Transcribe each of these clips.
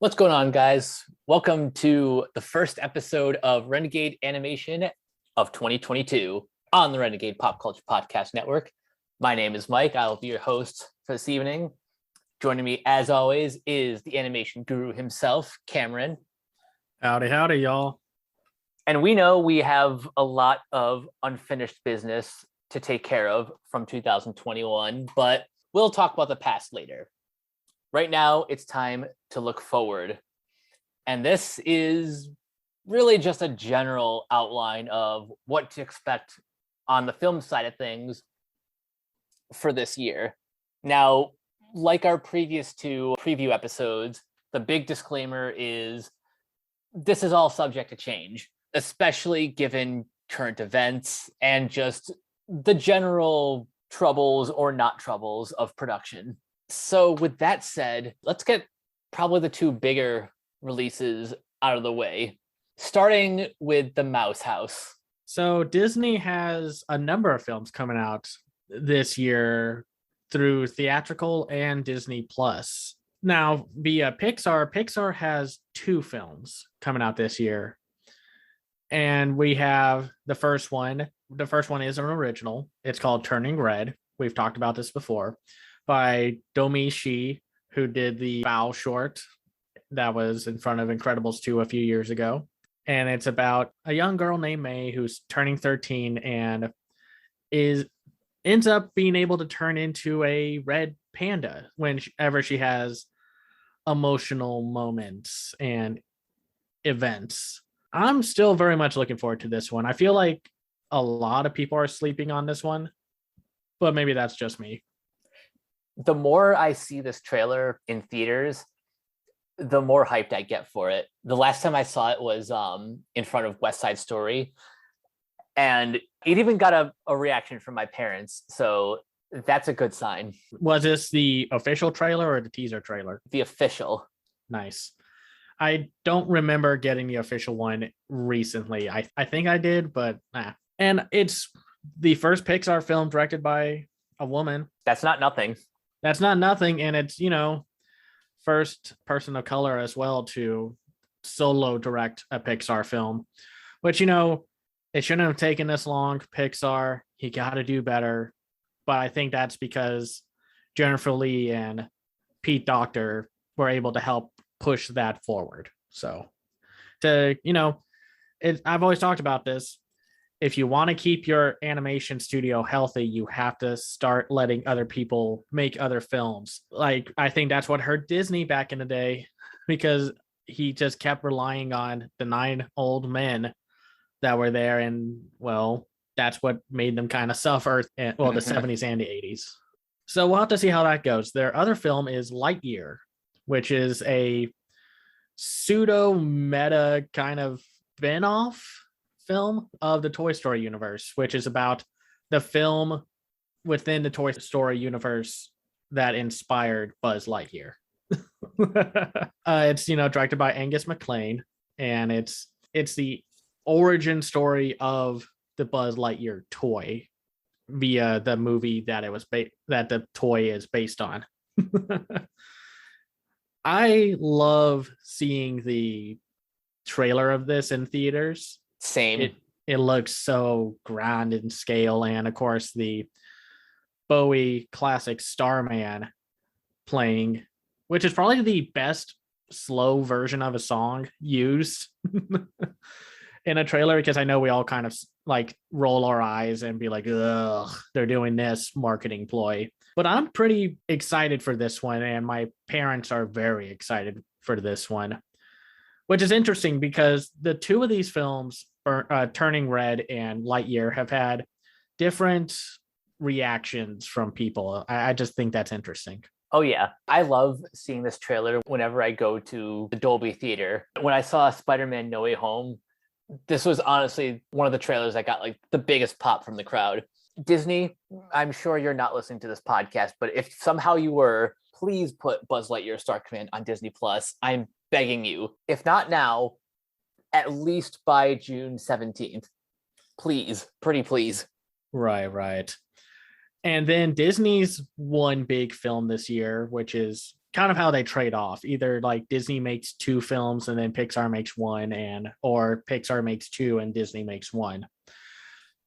What's going on, guys? Welcome to the first episode of Renegade Animation of 2022 on the Renegade Pop Culture Podcast Network. My name is Mike. I'll be your host for this evening. Joining me, as always, is the animation guru himself, Cameron. Howdy, howdy, y'all. And we know we have a lot of unfinished business to take care of from 2021, but we'll talk about the past later. Right now, it's time to look forward. And this is really just a general outline of what to expect on the film side of things for this year. Now, like our previous two preview episodes, the big disclaimer is this is all subject to change, especially given current events and just the general troubles or not troubles of production. So with that said, let's get probably the two bigger releases out of the way, starting with The Mouse House. So Disney has a number of films coming out this year through theatrical and Disney Plus. Now, via Pixar has two films coming out this year. And we have the first one. The first one is an original. It's called Turning Red. We've talked about this before. By Domi Shi, who did the Bow short that was in front of Incredibles 2 a few years ago. And it's about a young girl named May who's turning 13 and ends up being able to turn into a red panda whenever she has emotional moments and events. I'm still very much looking forward to this one. I feel like a lot of people are sleeping on this one, but maybe that's just me. The more I see this trailer in theaters, the more hyped I get for it. The last time I saw it was in front of West Side Story, and it even got a reaction from my parents. So that's a good sign. Was this the official trailer or the teaser trailer? The official. Nice. I don't remember getting the official one recently. I think I did, but nah. And it's the first Pixar film directed by a woman. That's not nothing. That's not nothing. And it's, first person of color as well to solo direct a Pixar film, which, it shouldn't have taken this long. Pixar, you got to do better. But I think that's because Jennifer Lee and Pete Docter were able to help push that forward. So I've always talked about this. If you want to keep your animation studio healthy, you have to start letting other people make other films. Like, I think that's what hurt Disney back in the day, because he just kept relying on the 9 old men that were there. And, well, that's what made them kind of suffer, the 70s and the 80s. So we'll have to see how that goes. Their other film is Lightyear, which is a pseudo meta kind of spin-off film of the Toy Story universe, which is about the film within the Toy Story universe that inspired Buzz Lightyear. It's directed by Angus MacLane, and it's the origin story of the Buzz Lightyear toy via the movie that it was that the toy is based on. I love seeing the trailer of this in theaters. Same. It looks so grand in scale, and of course the Bowie classic Starman playing, which is probably the best slow version of a song used in a trailer, because I know we all kind of like roll our eyes and be like, ugh, they're doing this marketing ploy. But I'm pretty excited for this one, and my parents are very excited for this one, which is interesting because the two of these films, Turning Red and Lightyear, have had different reactions from people. I just think that's interesting. Oh, yeah. I love seeing this trailer whenever I go to the Dolby Theater. When I saw Spider-Man No Way Home, this was honestly one of the trailers that got like the biggest pop from the crowd. Disney, I'm sure you're not listening to this podcast, but if somehow you were, please put Buzz Lightyear Star Command on Disney Plus. I'm begging you. If not now, at least by June 17th. Please, pretty please. Right. And then Disney's one big film this year, which is kind of how they trade off. Either like Disney makes 2 films and then Pixar makes 1, or Pixar makes 2 and Disney makes 1.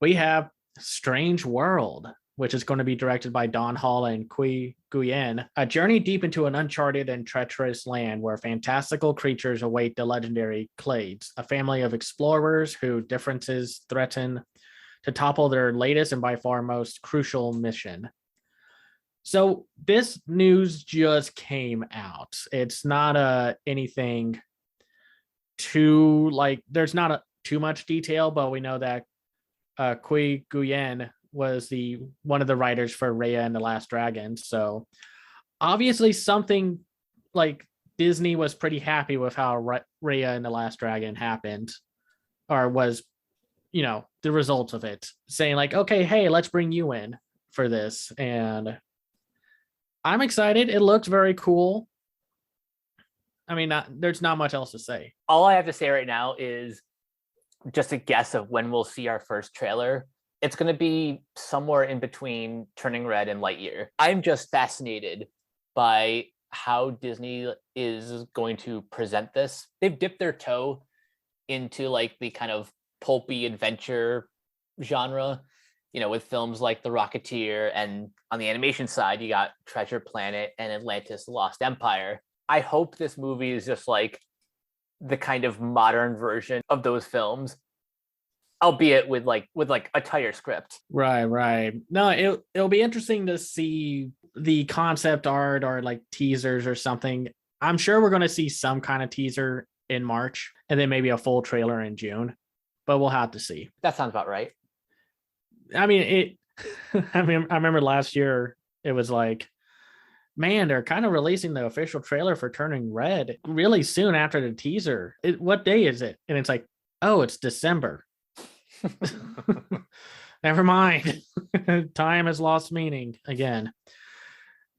We have Strange World, which is going to be directed by Don Hall and Quy Nguyen, a journey deep into an uncharted and treacherous land where fantastical creatures await the legendary Clades, a family of explorers whose differences threaten to topple their latest and by far most crucial mission. So this news just came out. It's not anything too like there's not too much detail, but we know that Quy Nguyen was one of the writers for Raya and the Last Dragon. So obviously something like Disney was pretty happy with how Raya and the Last Dragon happened, or was, the results of it, saying like, okay, hey, let's bring you in for this. And I'm excited. It looks very cool. I mean, there's not much else to say. All I have to say right now is just a guess of when we'll see our first trailer. It's going to be somewhere in between Turning Red and Lightyear. I'm just fascinated by how Disney is going to present this. They've dipped their toe into like the kind of pulpy adventure genre, with films like The Rocketeer, and on the animation side, you got Treasure Planet and Atlantis: The Lost Empire. I hope this movie is just like the kind of modern version of those films, albeit with a tighter script. Right. No, it'll be interesting to see the concept art or like teasers or something. I'm sure we're going to see some kind of teaser in March and then maybe a full trailer in June, but we'll have to see. That sounds about right. I mean, I remember last year it was like, man, they're kind of releasing the official trailer for Turning Red really soon after the teaser. What day is it? And it's like, oh, it's December. Never mind. Time has lost meaning again.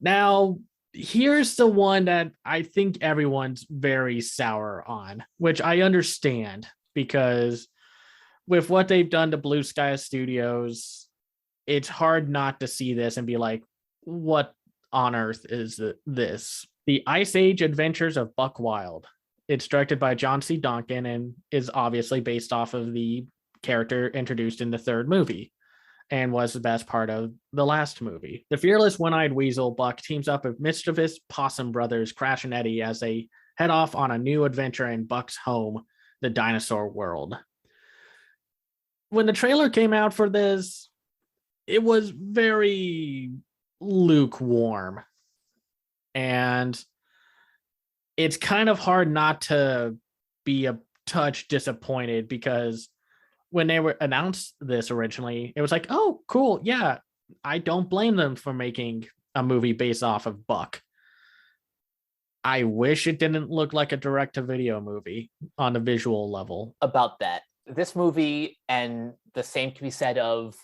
Now, here's the one that I think everyone's very sour on, which I understand, because with what they've done to Blue Sky Studios, it's hard not to see this and be like, what on earth is this? The Ice Age Adventures of Buck Wild. It's directed by John C. Duncan and is obviously based off of the character introduced in the 3rd movie and was the best part of the last movie. The fearless one-eyed weasel Buck teams up with mischievous possum brothers Crash and Eddie as they head off on a new adventure in Buck's home, the dinosaur world. When the trailer came out for this, it was very lukewarm, and it's kind of hard not to be a touch disappointed, because when they were announced this originally, it was like, oh, cool. Yeah, I don't blame them for making a movie based off of Buck. I wish it didn't look like a direct-to-video movie on a visual level. About that, this movie, and the same can be said of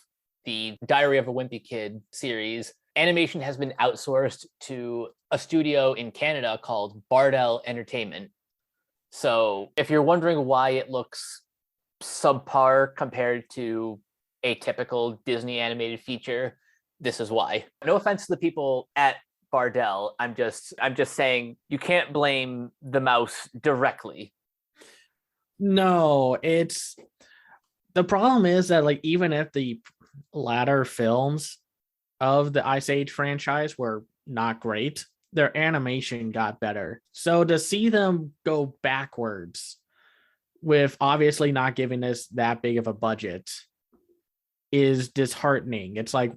the Diary of a Wimpy Kid series, animation has been outsourced to a studio in Canada called Bardell Entertainment. So if you're wondering why it looks subpar compared to a typical Disney animated feature, this is why. No offense to the people at Bardell. I'm just saying you can't blame the mouse directly. No, it's the problem is that like even if the latter films of the Ice Age franchise were not great, their animation got better. So to see them go backwards with obviously not giving us that big of a budget is disheartening. It's like,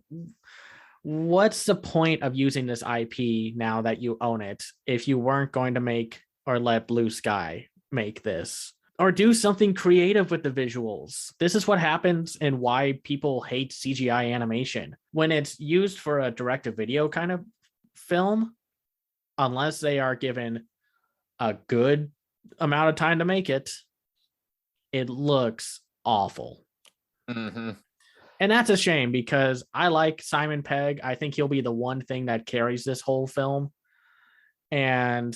what's the point of using this IP now that you own it if you weren't going to make or let Blue Sky make this? Or do something creative with the visuals. This is what happens and why people hate CGI animation. When it's used for a direct-to-video kind of film, unless they are given a good amount of time to make it, it looks awful. Mm-hmm. And that's a shame, because I like Simon Pegg. I think he'll be the one thing that carries this whole film. And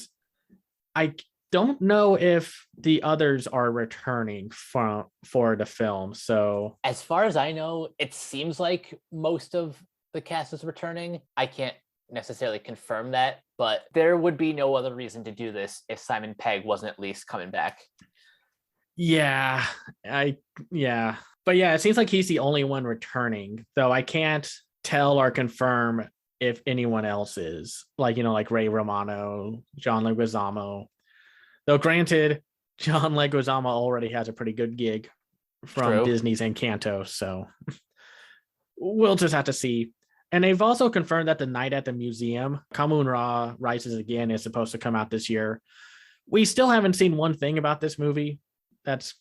I don't know if the others are returning for the film. So as far as I know, it seems like most of the cast is returning. I can't necessarily confirm that, but there would be no other reason to do this if Simon Pegg wasn't at least coming back. Yeah, yeah. But yeah, it seems like he's the only one returning, though I can't tell or confirm if anyone else is. Like, like Ray Romano, John Leguizamo. Though granted, John Leguizamo already has a pretty good gig from True. Disney's Encanto, so we'll just have to see. And they've also confirmed that The Night at the Museum, Kamun-Ra Rises Again, is supposed to come out this year. We still haven't seen one thing about this movie. That's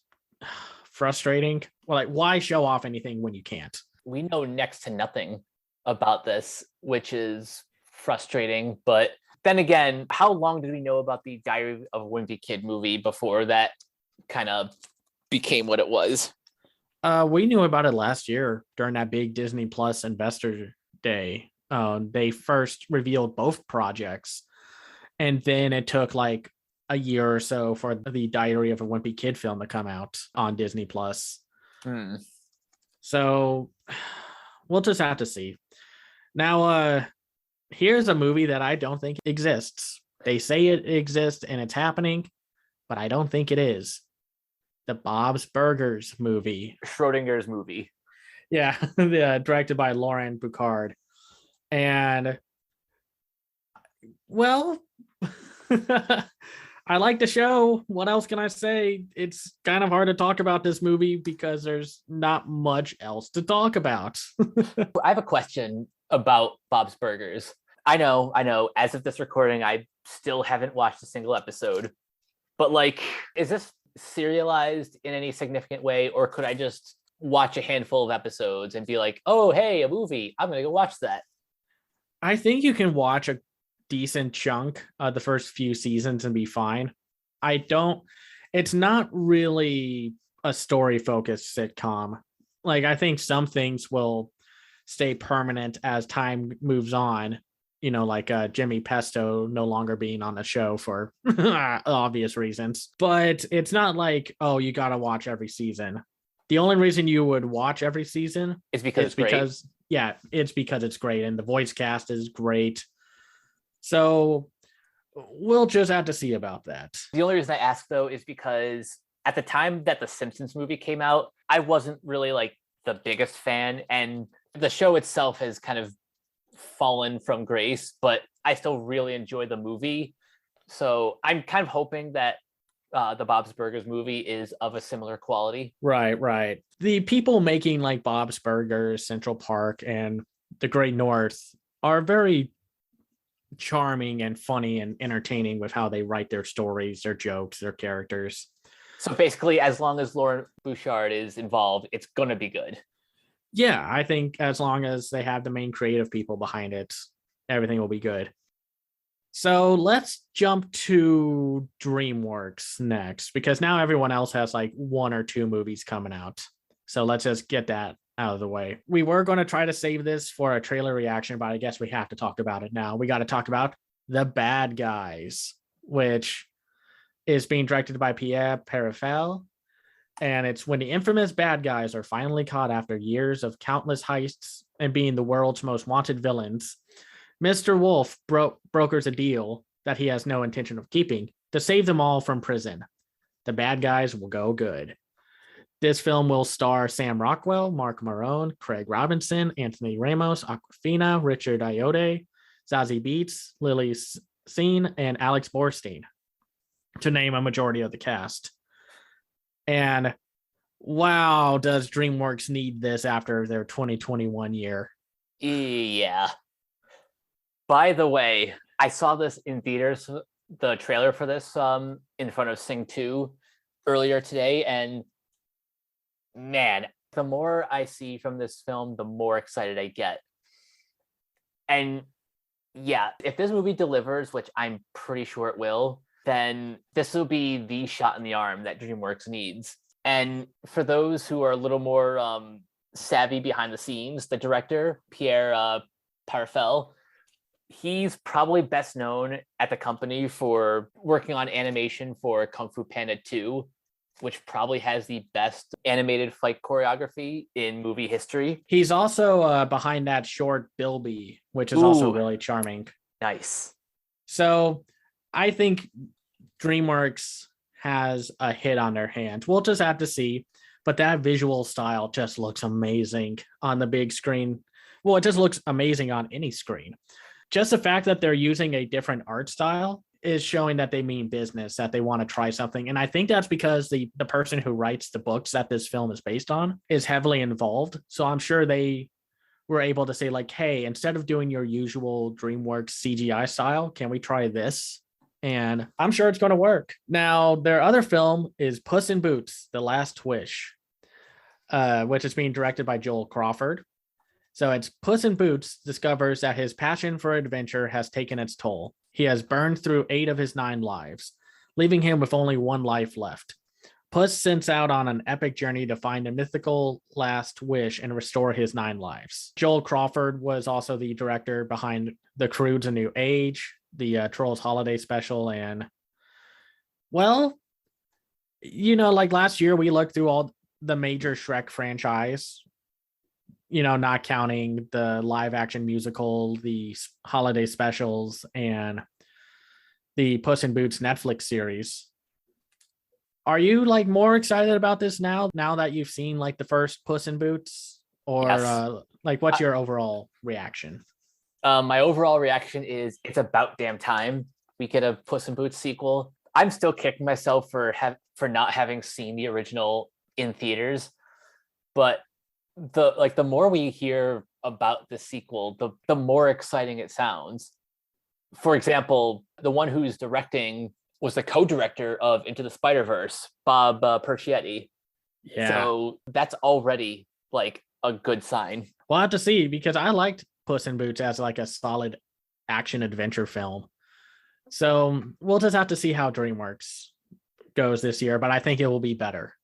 frustrating. Well, like, why show off anything when you can't? We know next to nothing about this, which is frustrating. But then again, how long did we know about the Diary of a Wimpy Kid movie before that kind of became what it was? We knew about it last year during that big Disney Plus Investor Day. They first revealed both projects, and then it took like a year or so for the Diary of a Wimpy Kid film to come out on Disney Plus. So we'll just have to see. Now, here's a movie that I don't think exists. They say it exists and it's happening, but I don't think it is. The Bob's Burgers movie. Schrodinger's movie. Yeah, directed by Lauren Boucard. And, well, I like the show. What else can I say? It's kind of hard to talk about this movie because there's not much else to talk about. I have a question about Bob's Burgers. I know. As of this recording, I still haven't watched a single episode. But like, is this serialized in any significant way, or could I just watch a handful of episodes and be like, oh, hey, a movie, I'm gonna go watch that? I think you can watch a decent chunk of the first few seasons and be fine. It's not really a story focused sitcom. Like, I think some things will stay permanent as time moves on, like Jimmy Pesto no longer being on the show for obvious reasons. But it's not like, oh, you got to watch every season. The only reason you would watch every season is because it's because it's great and the voice cast is great. So we'll just have to see about that. The only reason I ask, though, is because at the time that the Simpsons movie came out, I wasn't really like the biggest fan, and the show itself has kind of fallen from grace, but I still really enjoy the movie. So I'm kind of hoping that the Bob's Burgers movie is of a similar quality. Right. The people making like Bob's Burgers, Central Park, and The Great North are very charming and funny and entertaining with how they write their stories, their jokes, their characters. So basically, as long as Lauren Bouchard is involved, it's going to be good. Yeah, I think as long as they have the main creative people behind it, everything will be good. So let's jump to DreamWorks next, because now everyone else has like one or two movies coming out. So let's just get that out of the way. We were going to try to save this for a trailer reaction, but I guess we have to talk about it now. We got to talk about The Bad Guys, which is being directed by Pierre Perifel. And it's when the infamous bad guys are finally caught after years of countless heists and being the world's most wanted villains. Mr. Wolf brokers a deal that he has no intention of keeping to save them all from prison. The bad guys will go good. This film will star Sam Rockwell, Mark Maron, Craig Robinson, Anthony Ramos, Awkwafina, Richard Ayoade, Zazie Beetz, Lily Seen, and Alex Borstein, to name a majority of the cast. And wow, does DreamWorks need this after their 2021 year? Yeah. By the way, I saw this in theaters, the trailer for this in front of Sing 2 earlier today, and man, the more I see from this film, the more excited I get. And yeah, if this movie delivers, which I'm pretty sure it will, then this will be the shot in the arm that DreamWorks needs. And for those who are a little more savvy behind the scenes, the director, Pierre Perifel, he's probably best known at the company for working on animation for Kung Fu Panda 2. which probably has the best animated fight choreography in movie history. He's also behind that short Bilby, which is also Ooh, really charming. nice. So I think DreamWorks has a hit on their hands. We'll just have to see. But that visual style just looks amazing on the big screen. Well, it just looks amazing on any screen. Just the fact that they're using a different art style is showing that they mean business, that they want to try something. And I think that's because the person who writes the books that this film is based on is heavily involved. So I'm sure they were able to say, like, hey, instead of doing your usual DreamWorks CGI style, can we try this? And I'm sure it's going to work. Now, their other film is Puss in Boots: The Last Wish, which is being directed by Joel Crawford. So it's Puss in Boots discovers that his passion for adventure has taken its toll. He has burned through 8 of his 9 lives, leaving him with only 1 life left. Puss sets out on an epic journey to find a mythical last wish and restore his 9 lives. Joel Crawford was also the director behind The Croods: A New Age, the Trolls Holiday Special, and, well, like last year we looked through all the major Shrek franchise, not counting the live action musical, the holiday specials, and the Puss in Boots Netflix series. Are you more excited about this now that you've seen the first Puss in Boots, or Yes. What's your overall reaction? My overall reaction is it's about damn time we get a Puss in Boots sequel. I'm still kicking myself for not having seen the original in theaters, but the more we hear about the sequel, the more exciting it sounds. For example, the one who's directing was the co-director of Into the Spider-Verse, Bob Perchietti. Yeah. So that's already a good sign. We'll have to see, because I liked Puss in Boots as a solid action adventure film. So we'll just have to see how DreamWorks goes this year, but I think it will be better.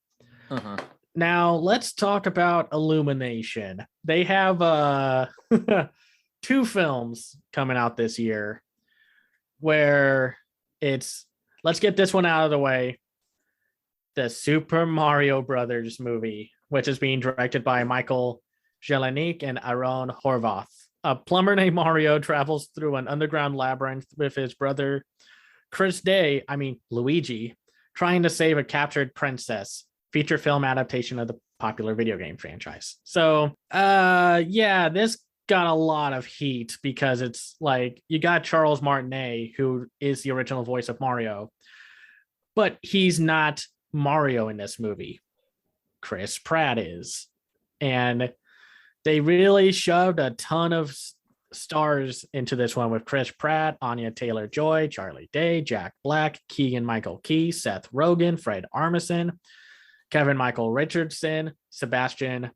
Mm-hmm. Now let's talk about Illumination. They have 2 films coming out this year where let's get this one out of the way. The Super Mario Brothers movie, which is being directed by Michael Jelenic and Aaron Horvath. A plumber named Mario travels through an underground labyrinth with his brother Luigi, trying to save a captured princess. Feature film adaptation of the popular video game franchise. So, this got a lot of heat because it's you got Charles Martinet, who is the original voice of Mario, but he's not Mario in this movie. Chris Pratt is. And they really shoved a ton of stars into this one with Chris Pratt, Anya Taylor-Joy, Charlie Day, Jack Black, Keegan-Michael Key, Seth Rogen, Fred Armisen, Kevin Michael Richardson, Sebastian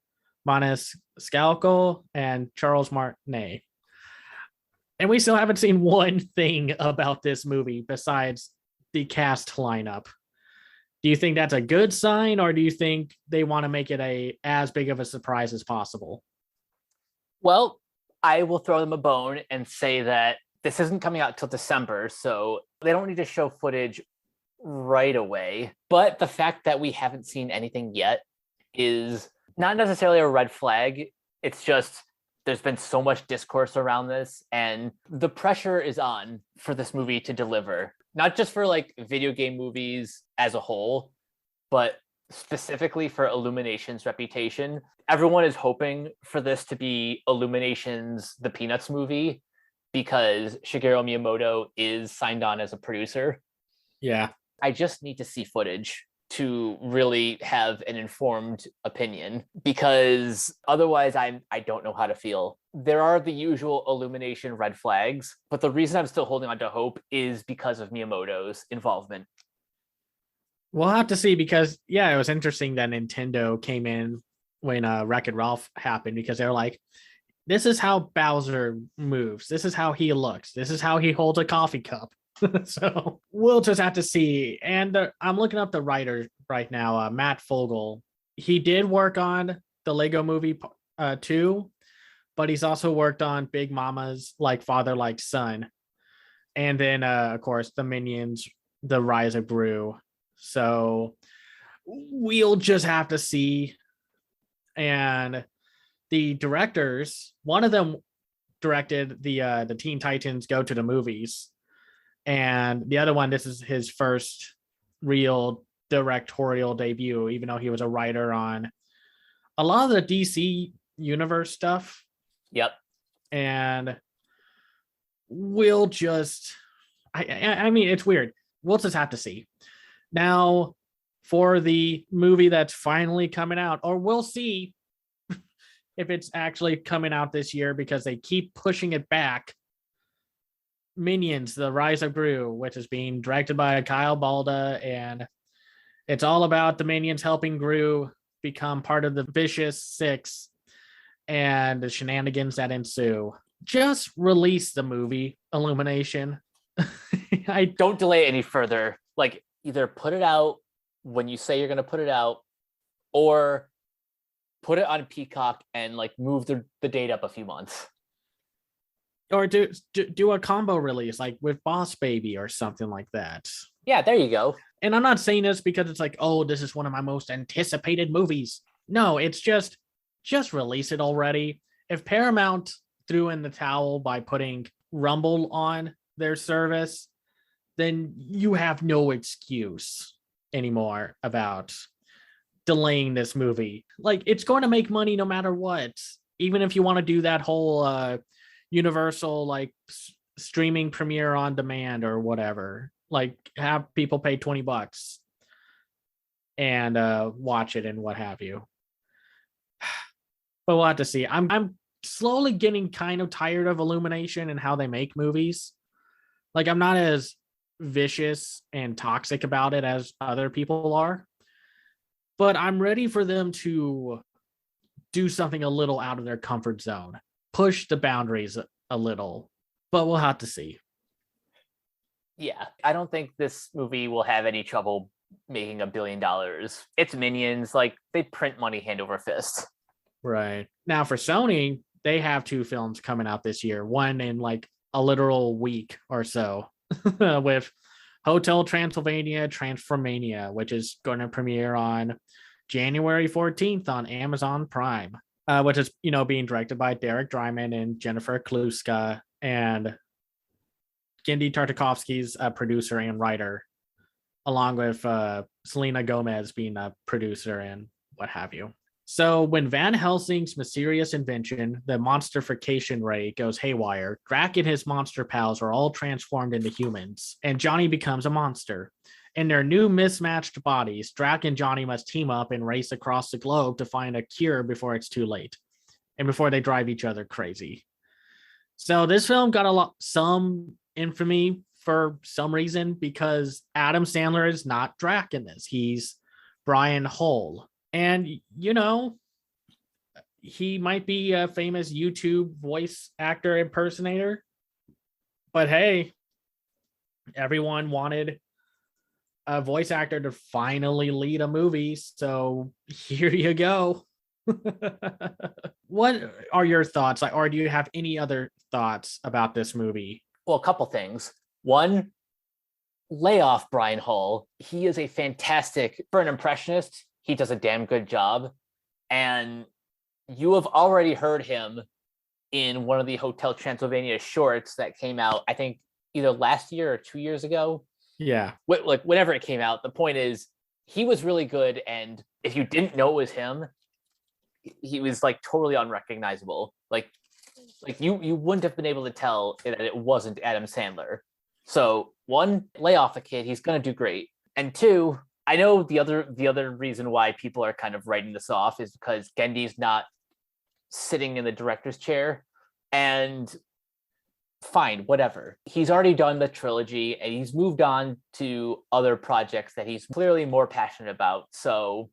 Maniscalco, and Charles Martinet. And we still haven't seen one thing about this movie besides the cast lineup. Do you think that's a good sign, or do you think they want to make it as big of a surprise as possible? Well, I will throw them a bone and say that this isn't coming out till December, so they don't need to show footage right away. But the fact that we haven't seen anything yet is not necessarily a red flag. It's just there's been so much discourse around this, and the pressure is on for this movie to deliver. Not just for video game movies as a whole, but specifically for Illumination's reputation. Everyone is hoping for this to be Illumination's The Peanuts movie because Shigeru Miyamoto is signed on as a producer. Yeah. I just need to see footage to really have an informed opinion, because otherwise I don't know how to feel. There are the usual Illumination red flags, but the reason I'm still holding on to hope is because of Miyamoto's involvement. We'll have to see, because it was interesting that Nintendo came in when Wreck-It Ralph happened, because they were like, this is how Bowser moves. This is how he looks. This is how he holds a coffee cup. So we'll just have to see. And I'm looking up the writer right now, Matt Fogel. He did work on the Lego Movie 2, but he's also worked on Big Mama's Like Father Like Son, and then of course the Minions, The Rise of Gru. So we'll just have to see. And the directors, one of them directed the Teen Titans Go to the Movies, and the other one, this is his first real directorial debut, even though he was a writer on a lot of the DC universe stuff. Yep. And we'll just, I mean, it's weird. We'll just have to see. Now, for the movie that's finally coming out, or we'll see if it's actually coming out this year because they keep pushing it back. Minions: The Rise of Gru, which is being directed by Kyle Balda, and it's all about the Minions helping Gru become part of the Vicious Six and the shenanigans that ensue. Just release the movie, Illumination. I don't delay it any further. Like, either put it out when you say you're going to put it out, or put it on Peacock and like move the date up a few months. Or do a combo release like with Boss Baby or something like that. Yeah, there you go. And I'm not saying this because it's like, oh, this is one of my most anticipated movies. No, it's just release it already. If Paramount threw in the towel by putting Rumble on their service, then you have no excuse anymore about delaying this movie. Like, it's going to make money no matter what. Even if you want to do that whole universal like streaming premiere on demand or whatever, like have people pay $20 and watch it and what have you. But we'll have to see. I'm slowly getting kind of tired of Illumination and how they make movies. Like, I'm not as vicious and toxic about it as other people are, but I'm ready for them to do something a little out of their comfort zone, push the boundaries a little, but we'll have to see. Yeah, I don't think this movie will have any trouble making $1 billion. It's Minions, like they print money hand over fist. Right. Now for Sony, they have 2 films coming out this year, one in like a literal week or so with Hotel Transylvania Transformania, which is going to premiere on January 14th on Amazon Prime, which is, being directed by Derek Dryman and Jennifer Kluska, and Gendy Tartakovsky's a producer and writer, along with Selena Gomez being a producer and what have you. So when Van Helsing's mysterious invention, the monstrification ray, goes haywire, Drac and his monster pals are all transformed into humans, and Johnny becomes a monster. In their new mismatched bodies, Drac and Johnny must team up and race across the globe to find a cure before it's too late, and before they drive each other crazy. So this film got some infamy for some reason because Adam Sandler is not Drac in this. He's Brian Hull. And, he might be a famous YouTube voice actor impersonator. But hey, everyone wanted a voice actor to finally lead a movie. So here you go. What are your thoughts? Or do you have any other thoughts about this movie? Well, a couple things. One, lay off Brian Hull. He is a fantastic, for an impressionist, he does a damn good job. And you have already heard him in one of the Hotel Transylvania shorts that came out, I think, either last year or 2 years ago. Yeah. Like, whenever it came out, the point is, he was really good. And if you didn't know it was him, he was like totally unrecognizable. Like you wouldn't have been able to tell that it wasn't Adam Sandler. So one, lay off the kid. He's going to do great. And two, I know the other reason why people are kind of writing this off is because Gendy's not sitting in the director's chair. And fine, whatever. He's already done the trilogy and he's moved on to other projects that he's clearly more passionate about. So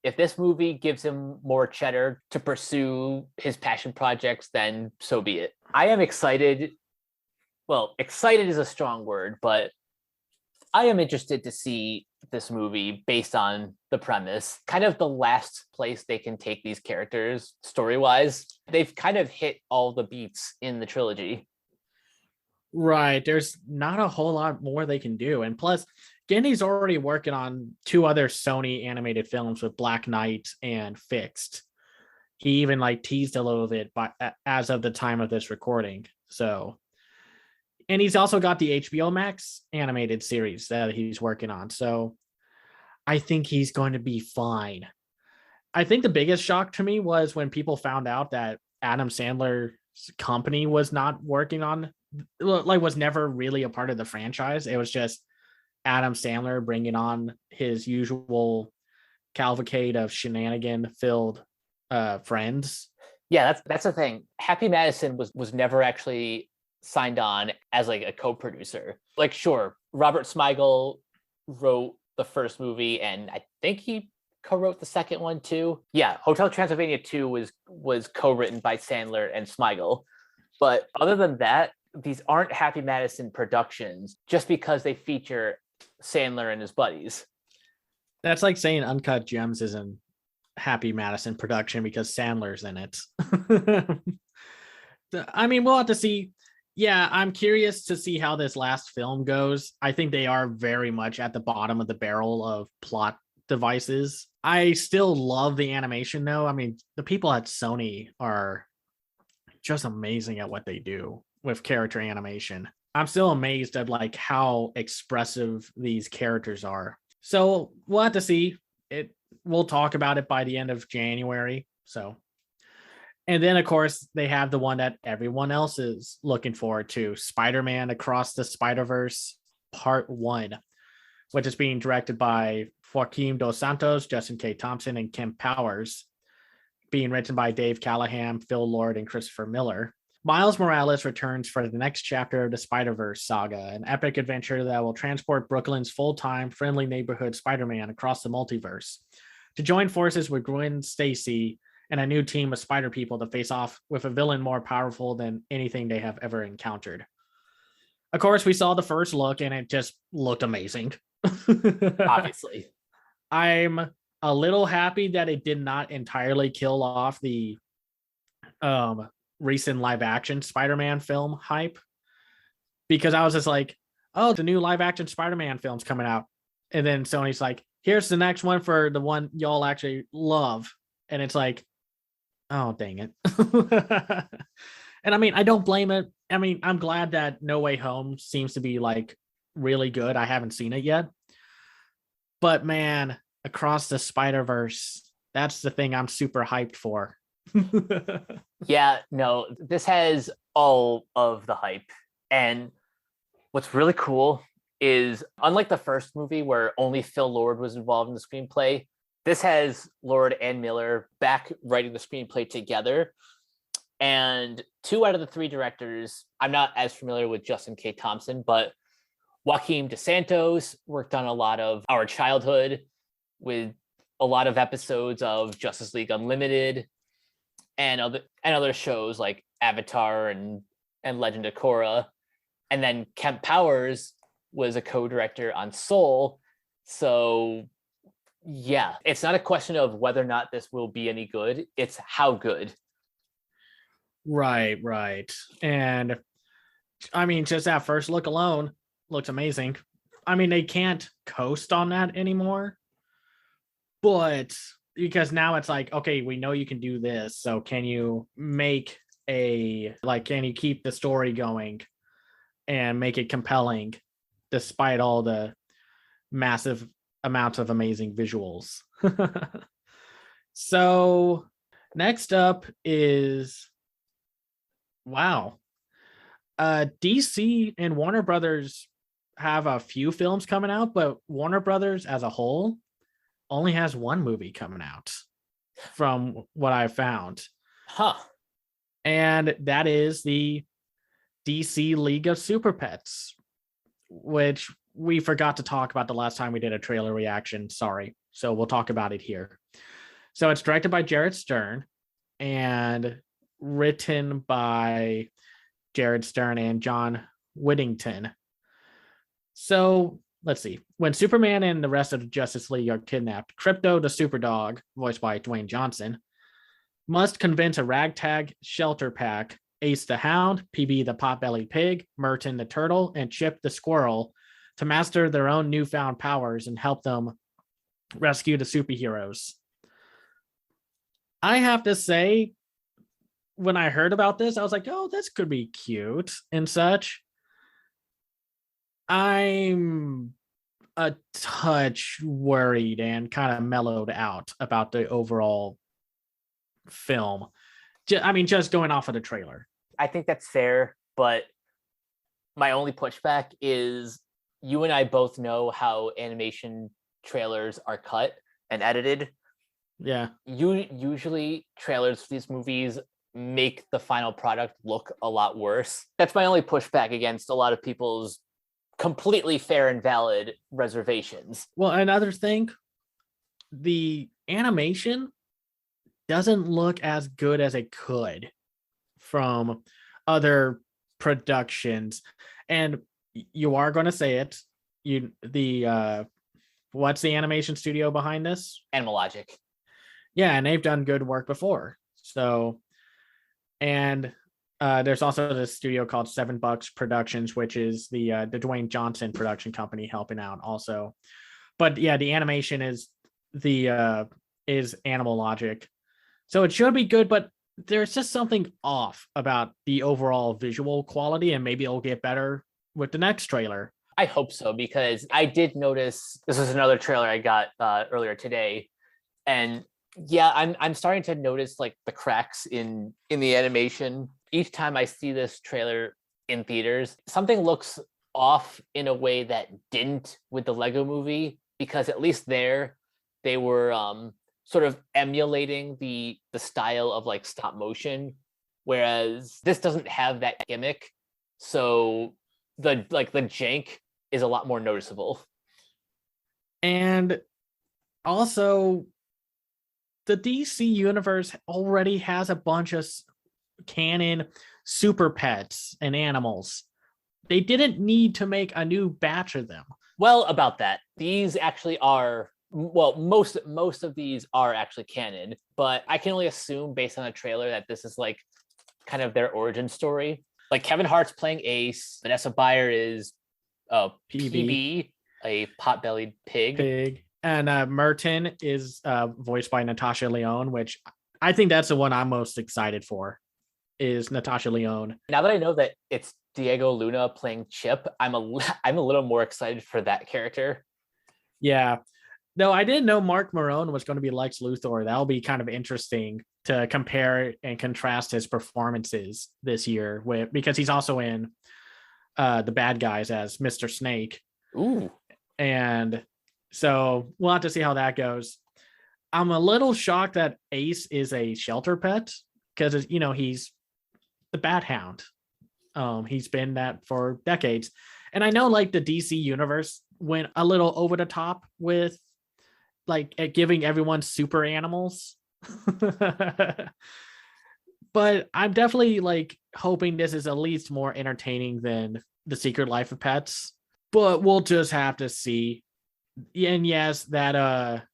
if this movie gives him more cheddar to pursue his passion projects, then so be it. I am excited. Well, excited is a strong word, but I am interested to see this movie based on the premise, kind of the last place they can take these characters story-wise. They've kind of hit all the beats in the trilogy. Right. There's not a whole lot more they can do. And plus, Gendy's already working on 2 other Sony animated films with Black Knight and Fixed. He even like teased a little bit as of the time of this recording. So, and he's also got the HBO Max animated series that he's working on. So I think he's going to be fine. I think the biggest shock to me was when people found out that Adam Sandler's company was not working on, like, was never really a part of the franchise. It was just Adam Sandler bringing on his usual cavalcade of shenanigan-filled friends. Yeah, that's the thing. Happy Madison was never actually signed on as like a co-producer. Like, sure, Robert Smigel wrote the first movie, and I think he co-wrote the second one too. Yeah, Hotel Transylvania 2 was co-written by Sandler and Smigel. But other than that, these aren't Happy Madison productions just because they feature Sandler and his buddies. That's like saying Uncut Gems isn't Happy Madison production because Sandler's in it. I mean, we'll have to see. Yeah, I'm curious to see how this last film goes. I think they are very much at the bottom of the barrel of plot devices. I still love the animation though. I mean, the people at Sony are just amazing at what they do with character animation. I'm still amazed at like how expressive these characters are. So we'll have to see it. We'll talk about it by the end of January. So, and then of course they have the one that everyone else is looking forward to, Spider-Man Across the Spider-Verse Part 1, which is being directed by Joaquim Dos Santos, Justin K. Thompson, and Kim Powers, being written by Dave Callahan, Phil Lord, and Christopher Miller. Miles Morales returns for the next chapter of the Spider-Verse saga, an epic adventure that will transport Brooklyn's full-time, friendly neighborhood Spider-Man across the multiverse to join forces with Gwen Stacy and a new team of spider people to face off with a villain more powerful than anything they have ever encountered. Of course, we saw the first look and it just looked amazing. Obviously. I'm a little happy that it did not entirely kill off the recent live action Spider-Man film hype, because I was just like, oh, the new live action Spider-Man film's coming out. And then Sony's like, here's the next one for the one y'all actually love. And it's like, oh, dang it. And I mean, I don't blame it. I mean, I'm glad that No Way Home seems to be like really good. I haven't seen it yet. But man, Across the Spider-Verse, that's the thing I'm super hyped for. Yeah, no, this has all of the hype. And what's really cool is, unlike the first movie where only Phil Lord was involved in the screenplay, this has Lord and Miller back writing the screenplay together. And 2 out of the 3 directors, I'm not as familiar with Justin K. Thompson, but Joaquim Dos Santos worked on a lot of our childhood with a lot of episodes of Justice League Unlimited and other shows like Avatar and Legend of Korra. And then Kemp Powers was a co-director on Soul. So yeah, it's not a question of whether or not this will be any good. It's how good. Right. And I mean, just that first look alone looks amazing. I mean, they can't coast on that anymore, but because now it's like, okay, we know you can do this. So can you make can you keep the story going and make it compelling despite all the massive amounts of amazing visuals? So next up is, wow. DC and Warner Brothers have a few films coming out, but Warner Brothers as a whole only has 1 movie coming out from what I found. Huh. And that is the DC League of Super Pets, which we forgot to talk about the last time we did a trailer reaction. Sorry. So we'll talk about it here. So it's directed by Jared Stern and written by Jared Stern and John Whittington. So let's see. When Superman and the rest of the Justice League are kidnapped, Crypto the Superdog, voiced by Dwayne Johnson, must convince a ragtag shelter pack, Ace the Hound, PB the Potbelly Pig, Merton the Turtle, and Chip the Squirrel to master their own newfound powers and help them rescue the superheroes. I have to say, when I heard about this, I was like, oh, this could be cute and such. I'm a touch worried and kind of mellowed out about the overall film. I mean, just going off of the trailer. I think that's fair, but my only pushback is you and I both know how animation trailers are cut and edited. Yeah. Usually trailers for these movies make the final product look a lot worse. That's my only pushback against a lot of people's completely fair and valid reservations. Well, another thing, the animation doesn't look as good as it could from other productions. And you are going to say it. What's the animation studio behind this? Animal Logic. Yeah, and they've done good work before. So, and there's also this studio called Seven Bucks Productions, which is the Dwayne Johnson production company helping out also. But yeah, the animation is Animal Logic, so it should be good. But there's just something off about the overall visual quality, and maybe it'll get better with the next trailer. I hope so, because I did notice this was another trailer I got earlier today, and yeah, I'm starting to notice like the cracks in the animation. Each time I see this trailer in theaters, something looks off in a way that didn't with the Lego movie, because at least there they were sort of emulating the style of like stop motion, whereas this doesn't have that gimmick. So the jank is a lot more noticeable. And also, the DC universe already has a bunch of canon super pets and animals. They didn't need to make a new batch of them. Well, about that, these actually are, well, most of these are actually canon, but I can only assume based on the trailer that this is like kind of their origin story. Like Kevin Hart's playing Ace, Vanessa Bayer is PB, a pot-bellied pig. And Merton is voiced by Natasha Lyonne, which I think that's the one I'm most excited for, is Natasha Lyonne. Now that I know that it's Diego Luna playing Chip, I'm a little more excited for that character. Yeah. No, I didn't know Mark Marone was going to be Lex Luthor. That'll be kind of interesting to compare and contrast his performances this year with, because he's also in The Bad Guys as Mr. Snake. Ooh. And so we'll have to see how that goes. I'm a little shocked that Ace is a shelter pet, because, you know, he's the Bat Hound. He's been that for decades. And I know like the DC universe went a little over the top with like giving everyone super animals. But I'm definitely like hoping this is at least more entertaining than The Secret Life of Pets. But we'll just have to see. And yes, that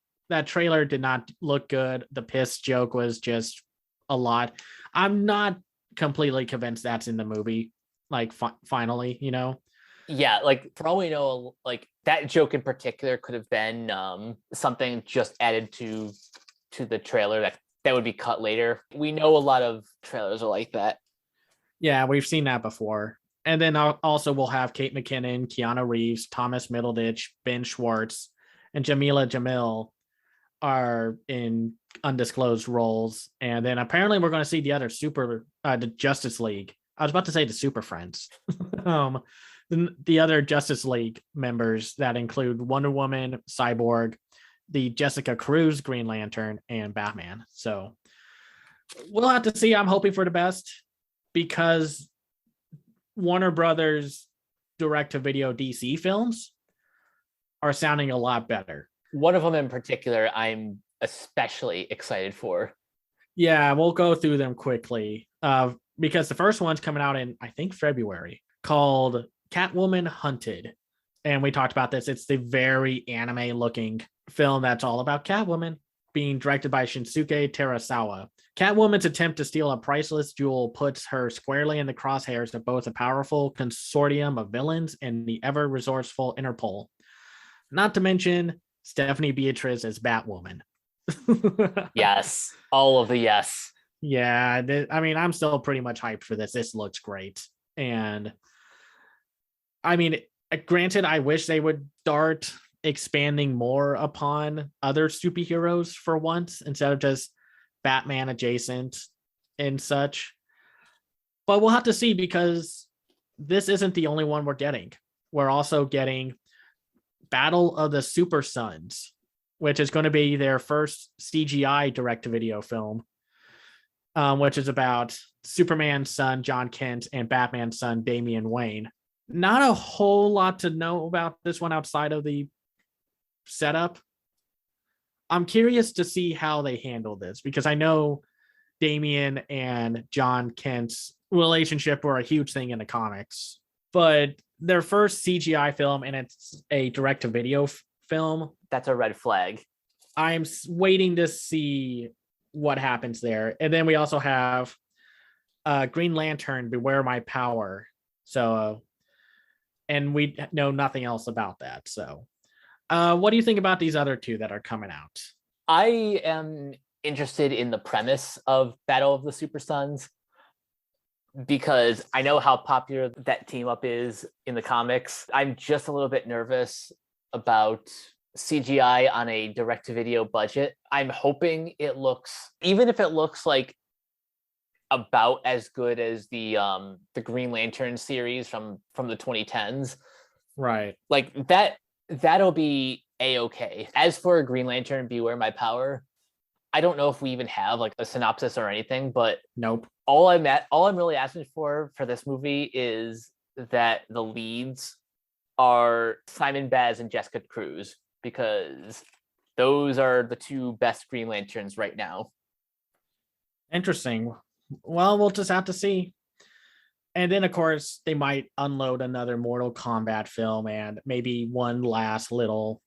trailer did not look good. The piss joke was just a lot. I'm not completely convinced that's in the movie. Like finally, you know. Yeah, like for all we know, like that joke in particular could have been something just added to the trailer that would be cut later. We know a lot of trailers are like that. Yeah, we've seen that before. And then also we'll have Kate McKinnon, Keanu Reeves, Thomas Middleditch, Ben Schwartz, and Jamila Jamil are in undisclosed roles. And then apparently we're going to see the other the Justice League. I was about to say the Super Friends. The other Justice League members that include Wonder Woman, Cyborg, the Jessica Cruz Green Lantern, and Batman. So we'll have to see. I'm hoping for the best, because Warner Brothers direct-to-video DC films are sounding a lot better. One of them in particular, I'm especially excited for. Yeah, we'll go through them quickly. Because the first one's coming out in, I think, February, called Catwoman Hunted. And we talked about this. It's the very anime-looking film that's all about Catwoman being directed by Shinsuke Terasawa. Catwoman's attempt to steal a priceless jewel puts her squarely in the crosshairs of both a powerful consortium of villains and the ever-resourceful Interpol. Not to mention Stephanie Beatriz as Batwoman. Yes, all of the yes. Yeah, I mean, I'm still pretty much hyped for this. This looks great. And I mean, granted, I wish they would start expanding more upon other superheroes for once instead of just Batman adjacent and such. But we'll have to see, because this isn't the only one we're getting. We're also getting Battle of the Super Sons, which is going to be their first CGI direct-to-video film, which is about Superman's son, John Kent, and Batman's son, Damian Wayne. Not a whole lot to know about this one outside of the setup. I'm curious to see how they handle this, because I know Damian and John Kent's relationship were a huge thing in the comics, but their first CGI film, and it's a direct-to-video film. That's a red flag. I'm waiting to see what happens there. And then we also have Green Lantern, Beware My Power. So, and we know nothing else about that. So, what do you think about these other two that are coming out? I am interested in the premise of Battle of the Super Sons, because I know how popular that team up is in the comics. I'm just a little bit nervous about CGI on a direct-to-video budget. I'm hoping it looks, even if it looks like about as good as the Green Lantern series from the 2010s, right? Like that'll be a-okay. As for Green Lantern, Beware My Power, I don't know if we even have like a synopsis or anything, but nope. All I'm really asking for this movie is that the leads are Simon Baz and Jessica Cruz, because those are the two best Green Lanterns right now. Interesting. Well, we'll just have to see. And then, of course, they might unload another Mortal Kombat film and maybe one last little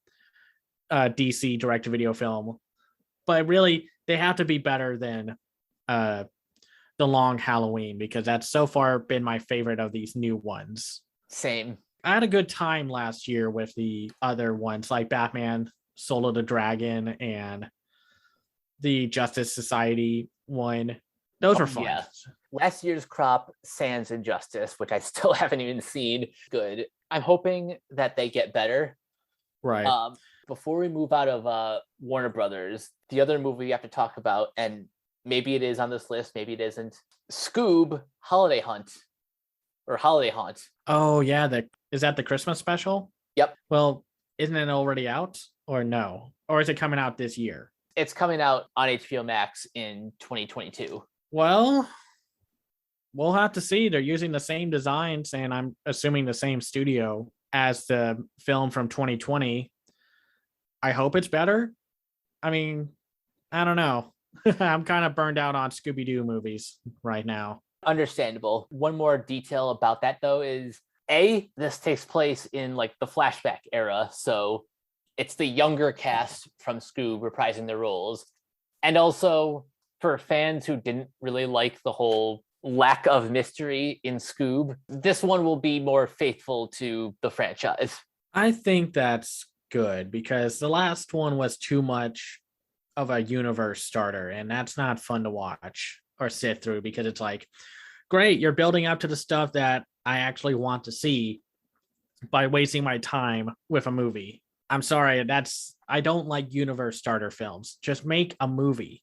DC direct-to-video film. But really, they have to be better than The Long Halloween, because that's so far been my favorite of these new ones. Same. I had a good time last year with the other ones, like Batman, Soul of the Dragon, and the Justice Society one. Those were fun. Yeah. Last year's crop, sans Injustice, which I still haven't even seen. Good. I'm hoping that they get better. Right. Before we move out of Warner Brothers, the other movie we have to talk about, and maybe it is on this list, maybe it isn't, Scoob Holiday Hunt. Or Holiday Haunt. Oh, yeah. Is that the Christmas special? Yep. Well, isn't it already out, or no? Or is it coming out this year? It's coming out on HBO Max in 2022. Well, we'll have to see. They're using the same designs, and I'm assuming the same studio as the film from 2020. I hope it's better. I mean, I don't know. I'm kind of burned out on Scooby-Doo movies right now. Understandable. One more detail about that, though, is this takes place in like the flashback era, so it's the younger cast from Scoob reprising their roles. And also, for fans who didn't really like the whole lack of mystery in Scoob, this one will be more faithful to the franchise. I think that's good, because the last one was too much of a universe starter, and that's not fun to watch or sit through, because it's like, great, you're building up to the stuff that I actually want to see by wasting my time with a movie. I'm sorry, I don't like universe starter films. Just make a movie.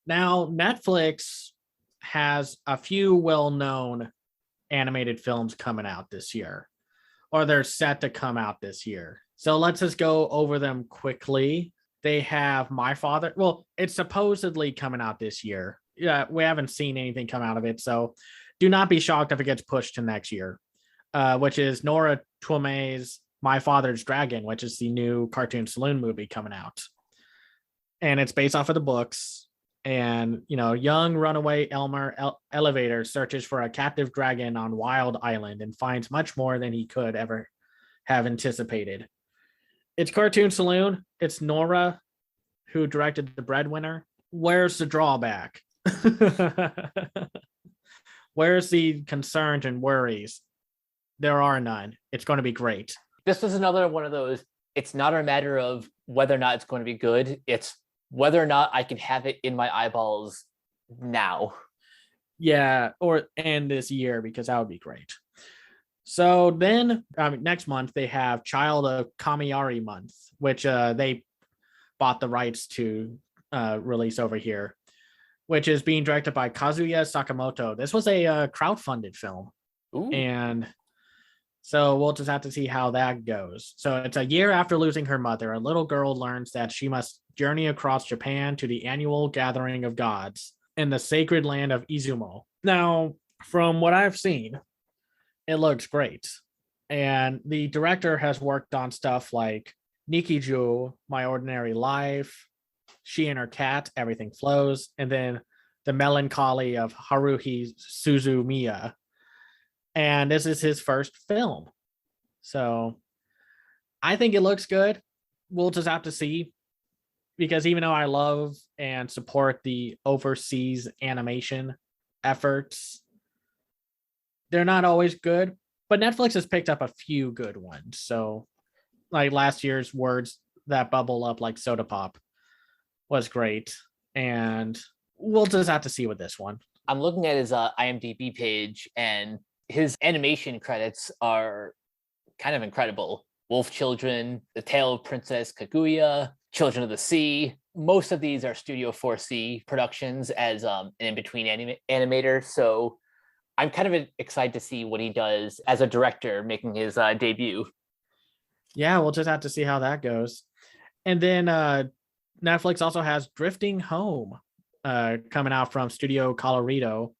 Now, Netflix has a few well-known animated films coming out this year, or they're set to come out this year. So let's just go over them quickly. They have My Father. Well, it's supposedly coming out this year. Yeah, we haven't seen anything come out of it, so do not be shocked if it gets pushed to next year, which is Nora Twome's My Father's Dragon, which is the new Cartoon Saloon movie coming out. And it's based off of the books. And, young runaway Elmer Elevator searches for a captive dragon on Wild Island and finds much more than he could ever have anticipated. It's Cartoon Saloon. It's Nora who directed The Breadwinner. Where's the drawback? Where's the concerns and worries? There are none. It's going to be great. This was another one of those, it's not a matter of whether or not it's going to be good. It's whether or not I can have it in my eyeballs now. Yeah, and this year, because that would be great. So then next month they have Child of Kamiyari month, which they bought the rights to release over here, which is being directed by Kazuya Sakamoto. This was a crowdfunded film. Ooh. And so we'll just have to see how that goes. So it's a year after losing her mother. A little girl learns that she must journey across Japan to the annual gathering of gods in the sacred land of Izumo. Now, from what I've seen, it looks great. And the director has worked on stuff like Nikiju, My Ordinary Life, She and Her Cat, Everything Flows, and then The Melancholy of Haruhi Suzumiya. And this is his first film. So I think it looks good. We'll just have to see. Because even though I love and support the overseas animation efforts, they're not always good. But Netflix has picked up a few good ones. So like last year's Words That Bubble Up Like Soda Pop was great. And we'll just have to see with this one. I'm looking at his IMDb page, and his animation credits are kind of incredible. Wolf Children, The Tale of Princess Kaguya, Children of the Sea. Most of these are Studio 4C productions as an in-between animator. So I'm kind of excited to see what he does as a director making his debut. Yeah, we'll just have to see how that goes. And then Netflix also has Drifting Home coming out from Studio Colorido,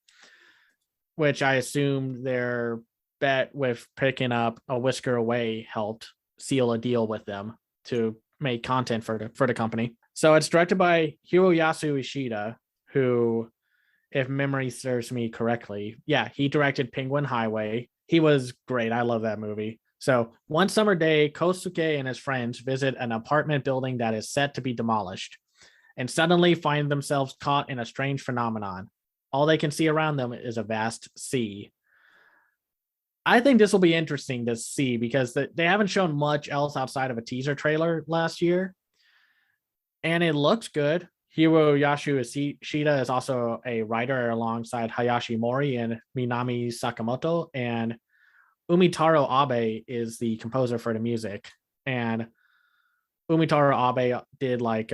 which I assume their bet with picking up A Whisker Away helped seal a deal with them to make content for the company. So it's directed by Hiroyasu Ishida, who, if memory serves me correctly, he directed Penguin Highway. He was great. I love that movie. So one summer day, Kosuke and his friends visit an apartment building that is set to be demolished and suddenly find themselves caught in a strange phenomenon. All they can see around them is a vast sea. I think this will be interesting to see because they haven't shown much else outside of a teaser trailer last year. And it looks good. Hiroyasu Ishida is also a writer alongside Hayashi Mori and Minami Sakamoto. And Umitaro Abe is the composer for the music. And Umitaro Abe did like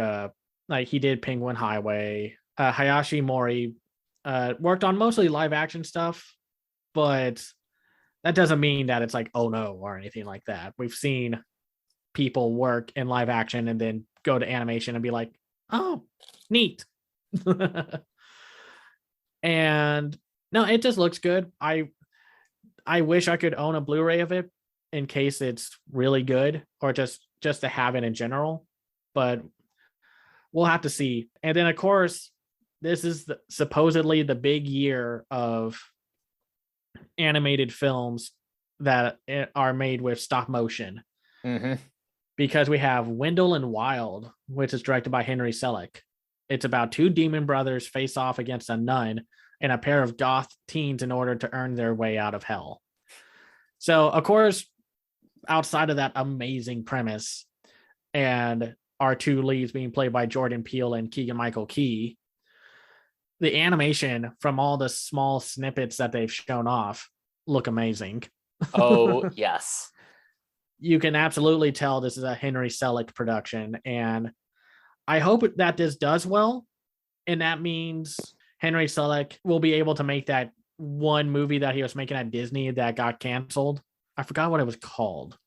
he did Penguin Highway. Hayashi Mori worked on mostly live action stuff, but that doesn't mean that it's like, oh no, or anything like that. We've seen people work in live action and then go to animation and be like, oh, neat. And no, it just looks good. I wish I could own a Blu-ray of it in case it's really good, or just to have it in general, but we'll have to see. And then of course, this is supposedly the big year of animated films that are made with stop motion. Mm-hmm. Because we have Wendell and Wild, which is directed by Henry Selick. It's about two demon brothers face off against a nun and a pair of goth teens in order to earn their way out of hell. So, of course, outside of that amazing premise and our two leads being played by Jordan Peele and Keegan-Michael Key, the animation from all the small snippets that they've shown off look amazing. Oh, yes. You can absolutely tell this is a Henry Selick production, and I hope that this does well. And that means Henry Selick will be able to make that one movie that he was making at Disney that got canceled. I forgot what it was called.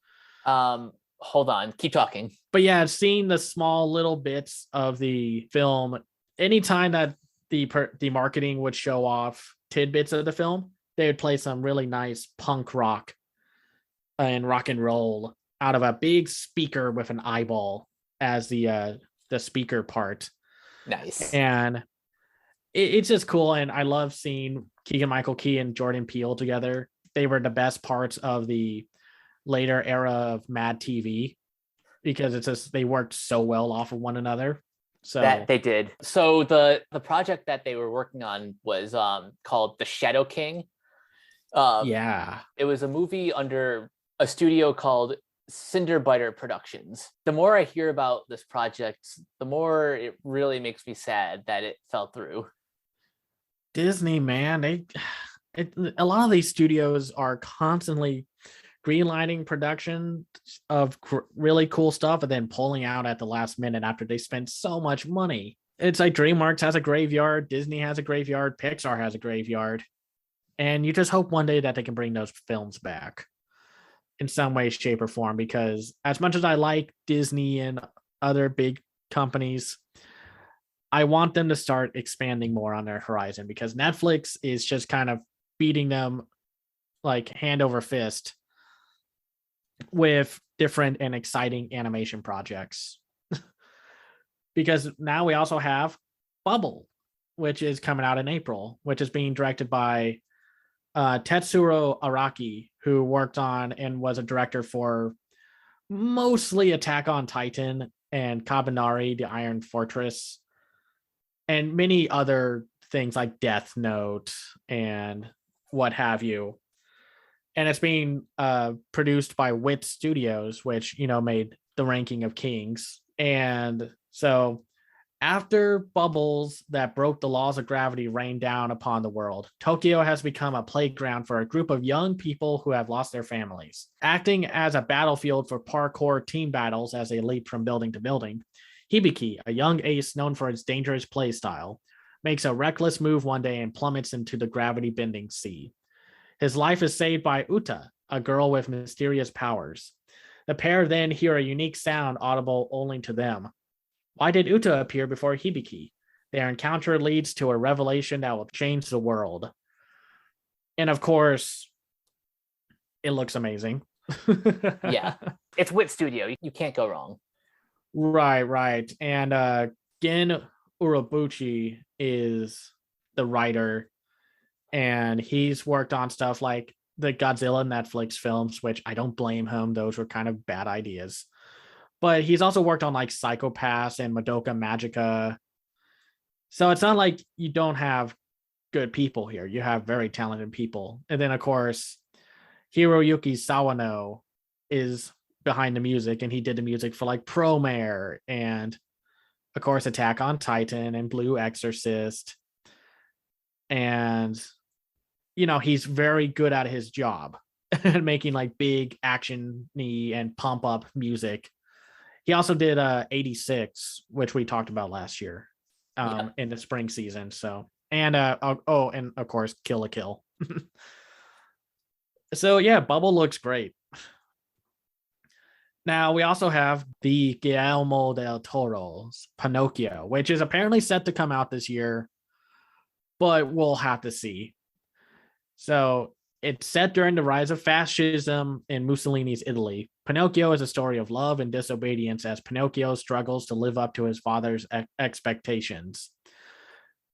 Hold on, keep talking. But yeah, seeing the small little bits of the film, anytime that the marketing would show off tidbits of the film, they would play some really nice punk rock and rock and roll out of a big speaker with an eyeball as the speaker part. Nice. And it's just cool. And I love seeing Keegan-Michael Key and Jordan Peele together. They were the best parts of the later era of Mad TV because it's just they worked so well off of one another. So that they did. So the project that they were working on was called The Shadow King. yeah. It was a movie under a studio called Cinderbiter Productions. The more I hear about this project, the more it really makes me sad that it fell through. Disney, man, a lot of these studios are constantly greenlighting production of really cool stuff and then pulling out at the last minute after they spend so much money. It's like DreamWorks has a graveyard, Disney has a graveyard, Pixar has a graveyard, and you just hope one day that they can bring those films back in some way, shape, or form. Because as much as I like Disney and other big companies, I want them to start expanding more on their horizon, because Netflix is just kind of beating them like hand over fist with different and exciting animation projects. Because now we also have Bubble, which is coming out in April, which is being directed by Tetsuro Araki, who worked on and was a director for mostly Attack on Titan and Kabanari, the Iron Fortress, and many other things like Death Note and what have you. And it's being produced by Wit Studios, which, made The Ranking of Kings. And so after bubbles that broke the laws of gravity rained down upon the world, Tokyo has become a playground for a group of young people who have lost their families. Acting as a battlefield for parkour team battles as they leap from building to building, Hibiki, a young ace known for its dangerous play style, makes a reckless move one day and plummets into the gravity-bending sea. His life is saved by Uta, a girl with mysterious powers. The pair then hear a unique sound audible only to them. Why did Uta appear before Hibiki? Their encounter leads to a revelation that will change the world. And of course, it looks amazing. Yeah, it's Wit Studio. You can't go wrong. Right. And Gen Urobuchi is the writer, and he's worked on stuff like the Godzilla Netflix films, which I don't blame him. Those were kind of bad ideas. But he's also worked on like Psycho-Pass and Madoka Magica. So it's not like you don't have good people here. You have very talented people. And then, of course, Hiroyuki Sawano is behind the music, and he did the music for like Promare and, of course, Attack on Titan and Blue Exorcist. And, he's very good at his job and making like big action-y and pump up music. He also did 86, which we talked about last year in the spring season. So, and and of course, Kill la Kill. So yeah, Bubble looks great. Now we also have the Guillermo del Toro's Pinocchio, which is apparently set to come out this year, but we'll have to see. So it's set during the rise of fascism in Mussolini's Italy. Pinocchio is a story of love and disobedience as Pinocchio struggles to live up to his father's expectations.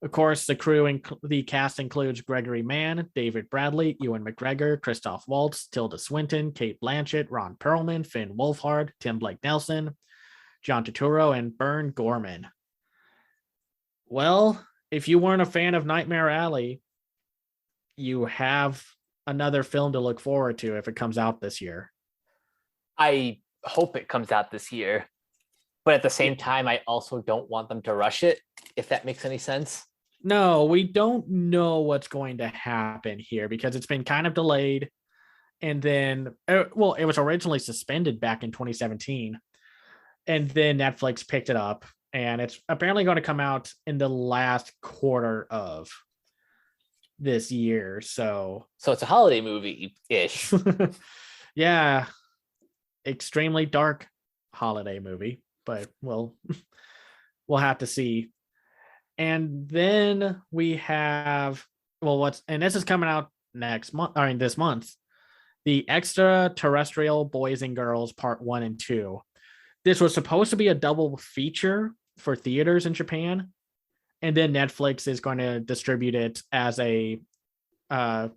Of course, the cast includes Gregory Mann, David Bradley, Ewan McGregor, Christoph Waltz, Tilda Swinton, Kate Blanchett, Ron Perlman, Finn Wolfhard, Tim Blake Nelson, John Turturro, and Bern Gorman. Well, if you weren't a fan of Nightmare Alley, you have another film to look forward to if it comes out this year. I hope it comes out this year, but at the same time, I also don't want them to rush it, if that makes any sense. No, we don't know what's going to happen here because it's been kind of delayed. And then, it was originally suspended back in 2017. And then Netflix picked it up, and it's apparently going to come out in the last quarter of this year. So it's a holiday movie-ish. Yeah, extremely dark holiday movie, but we'll have to see. And then we have this is coming out this month, the Extraterrestrial Boys and Girls Part 1 and 2. This was supposed to be a double feature for theaters in Japan, and then Netflix is going to distribute it as a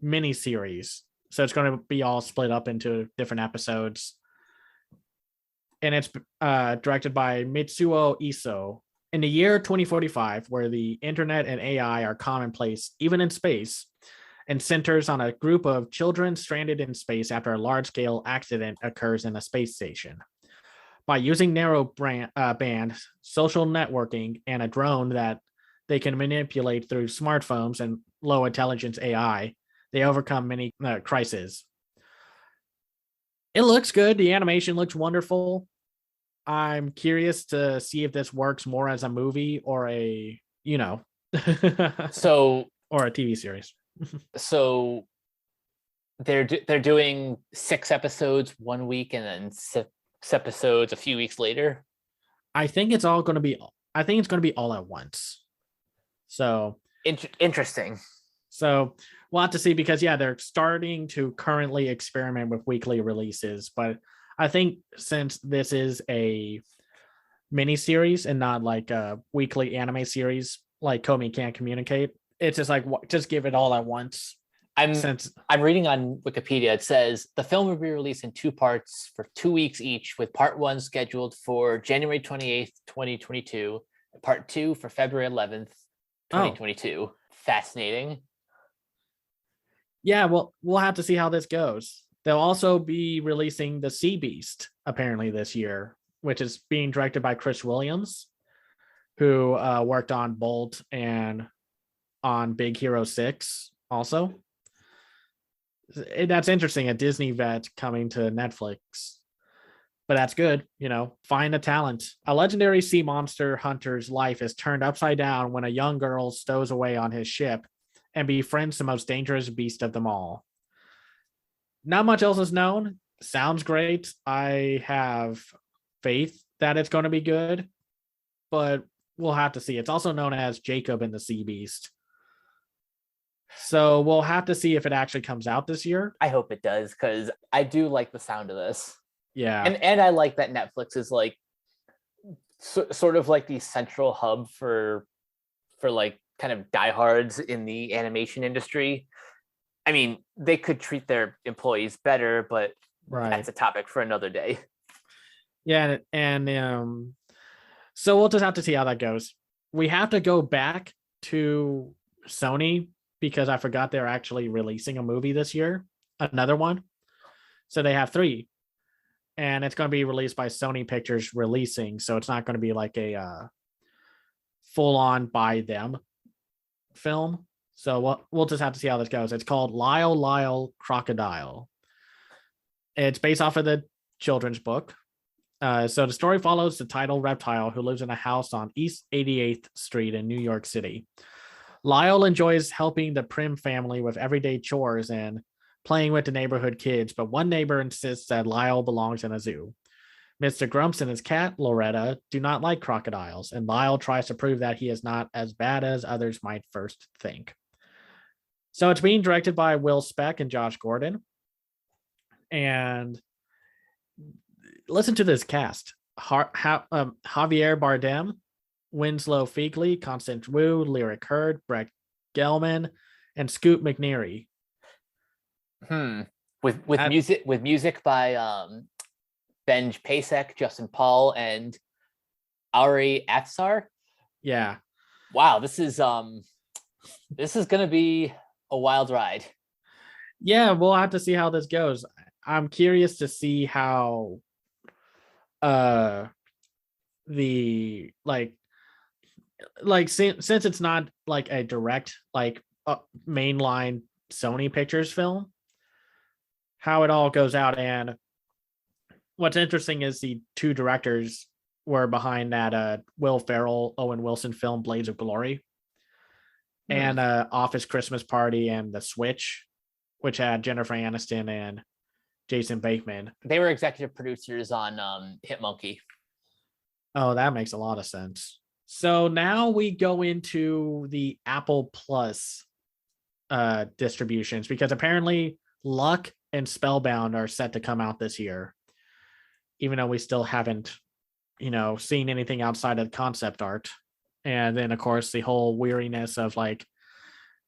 mini series. So it's going to be all split up into different episodes. And it's directed by Mitsuo Iso, In the year 2045, where the internet and AI are commonplace, even in space, and centers on a group of children stranded in space after a large scale accident occurs in a space station. By using band social networking and a drone that they can manipulate through smartphones and low intelligence AI, they overcome many crises. It looks good. The animation looks wonderful. I'm curious to see if this works more as a movie or a, So or a TV series. so they're doing 6 episodes one week and then 6 episodes a few weeks later. I think it's going to be all at once. So Interesting. So we'll have to see, because they're starting to currently experiment with weekly releases. But I think since this is a mini series and not like a weekly anime series, like Komi Can't Communicate, it's just like just give it all at once. I'm reading on Wikipedia. It says the film will be released in 2 parts for 2 weeks each, with part 1 scheduled for January 28th, 2022, and part 2 for February 11th, 2022. Fascinating. Yeah, well, we'll have to see how this goes. They'll also be releasing The Sea Beast apparently this year, which is being directed by Chris Williams, who worked on Bolt and on Big Hero 6 also. That's interesting, a Disney vet coming to Netflix. But that's good, find a talent. A legendary sea monster hunter's life is turned upside down when a young girl stows away on his ship and befriends the most dangerous beast of them all. Not much else is known. Sounds great. I have faith that it's going to be good, but we'll have to see. It's also known as Jacob and the Sea Beast. So we'll have to see if it actually comes out this year. I hope it does, because I do like the sound of this. Yeah. And I like that Netflix is like sort of like the central hub for like kind of diehards in the animation industry. I mean, they could treat their employees better, but that's a topic for another day. Yeah, and so we'll just have to see how that goes. We have to go back to Sony because I forgot they're actually releasing a movie this year, another one. So they have 3, and it's going to be released by Sony Pictures releasing. So it's not going to be like a full on by them film. So we'll just have to see how this goes. It's called Lyle Crocodile. It's based off of the children's book. So the story follows the title reptile who lives in a house on East 88th Street in New York City. Lyle enjoys helping the Prim family with everyday chores and playing with the neighborhood kids, but one neighbor insists that Lyle belongs in a zoo. Mr. Grumps and his cat, Loretta, do not like crocodiles, and Lyle tries to prove that he is not as bad as others might first think. So it's being directed by Will Speck and Josh Gordon. And listen to this cast. Javier Bardem, Winslow Fegley, Constance Wu, Lyric Hurd, Brett Gelman, and Scoot McNairy. With music by Benj Pasek, Justin Paul, and Ari Atsar. Yeah. Wow, this is gonna be a wild ride. Yeah, we'll have to see how this goes. I'm curious to see how the since it's not like a direct mainline Sony Pictures film, how it all goes out. And what's interesting is the 2 directors were behind that Will Ferrell, Owen Wilson film Blades of Glory, and Office Christmas Party and The Switch, which had Jennifer Aniston and Jason Bateman. They were executive producers on Hit Monkey. Oh, that makes a lot of sense. So now we go into the Apple Plus distributions, because apparently Luck and Spellbound are set to come out this year, even though we still haven't, seen anything outside of concept art. And then, of course, the whole weariness of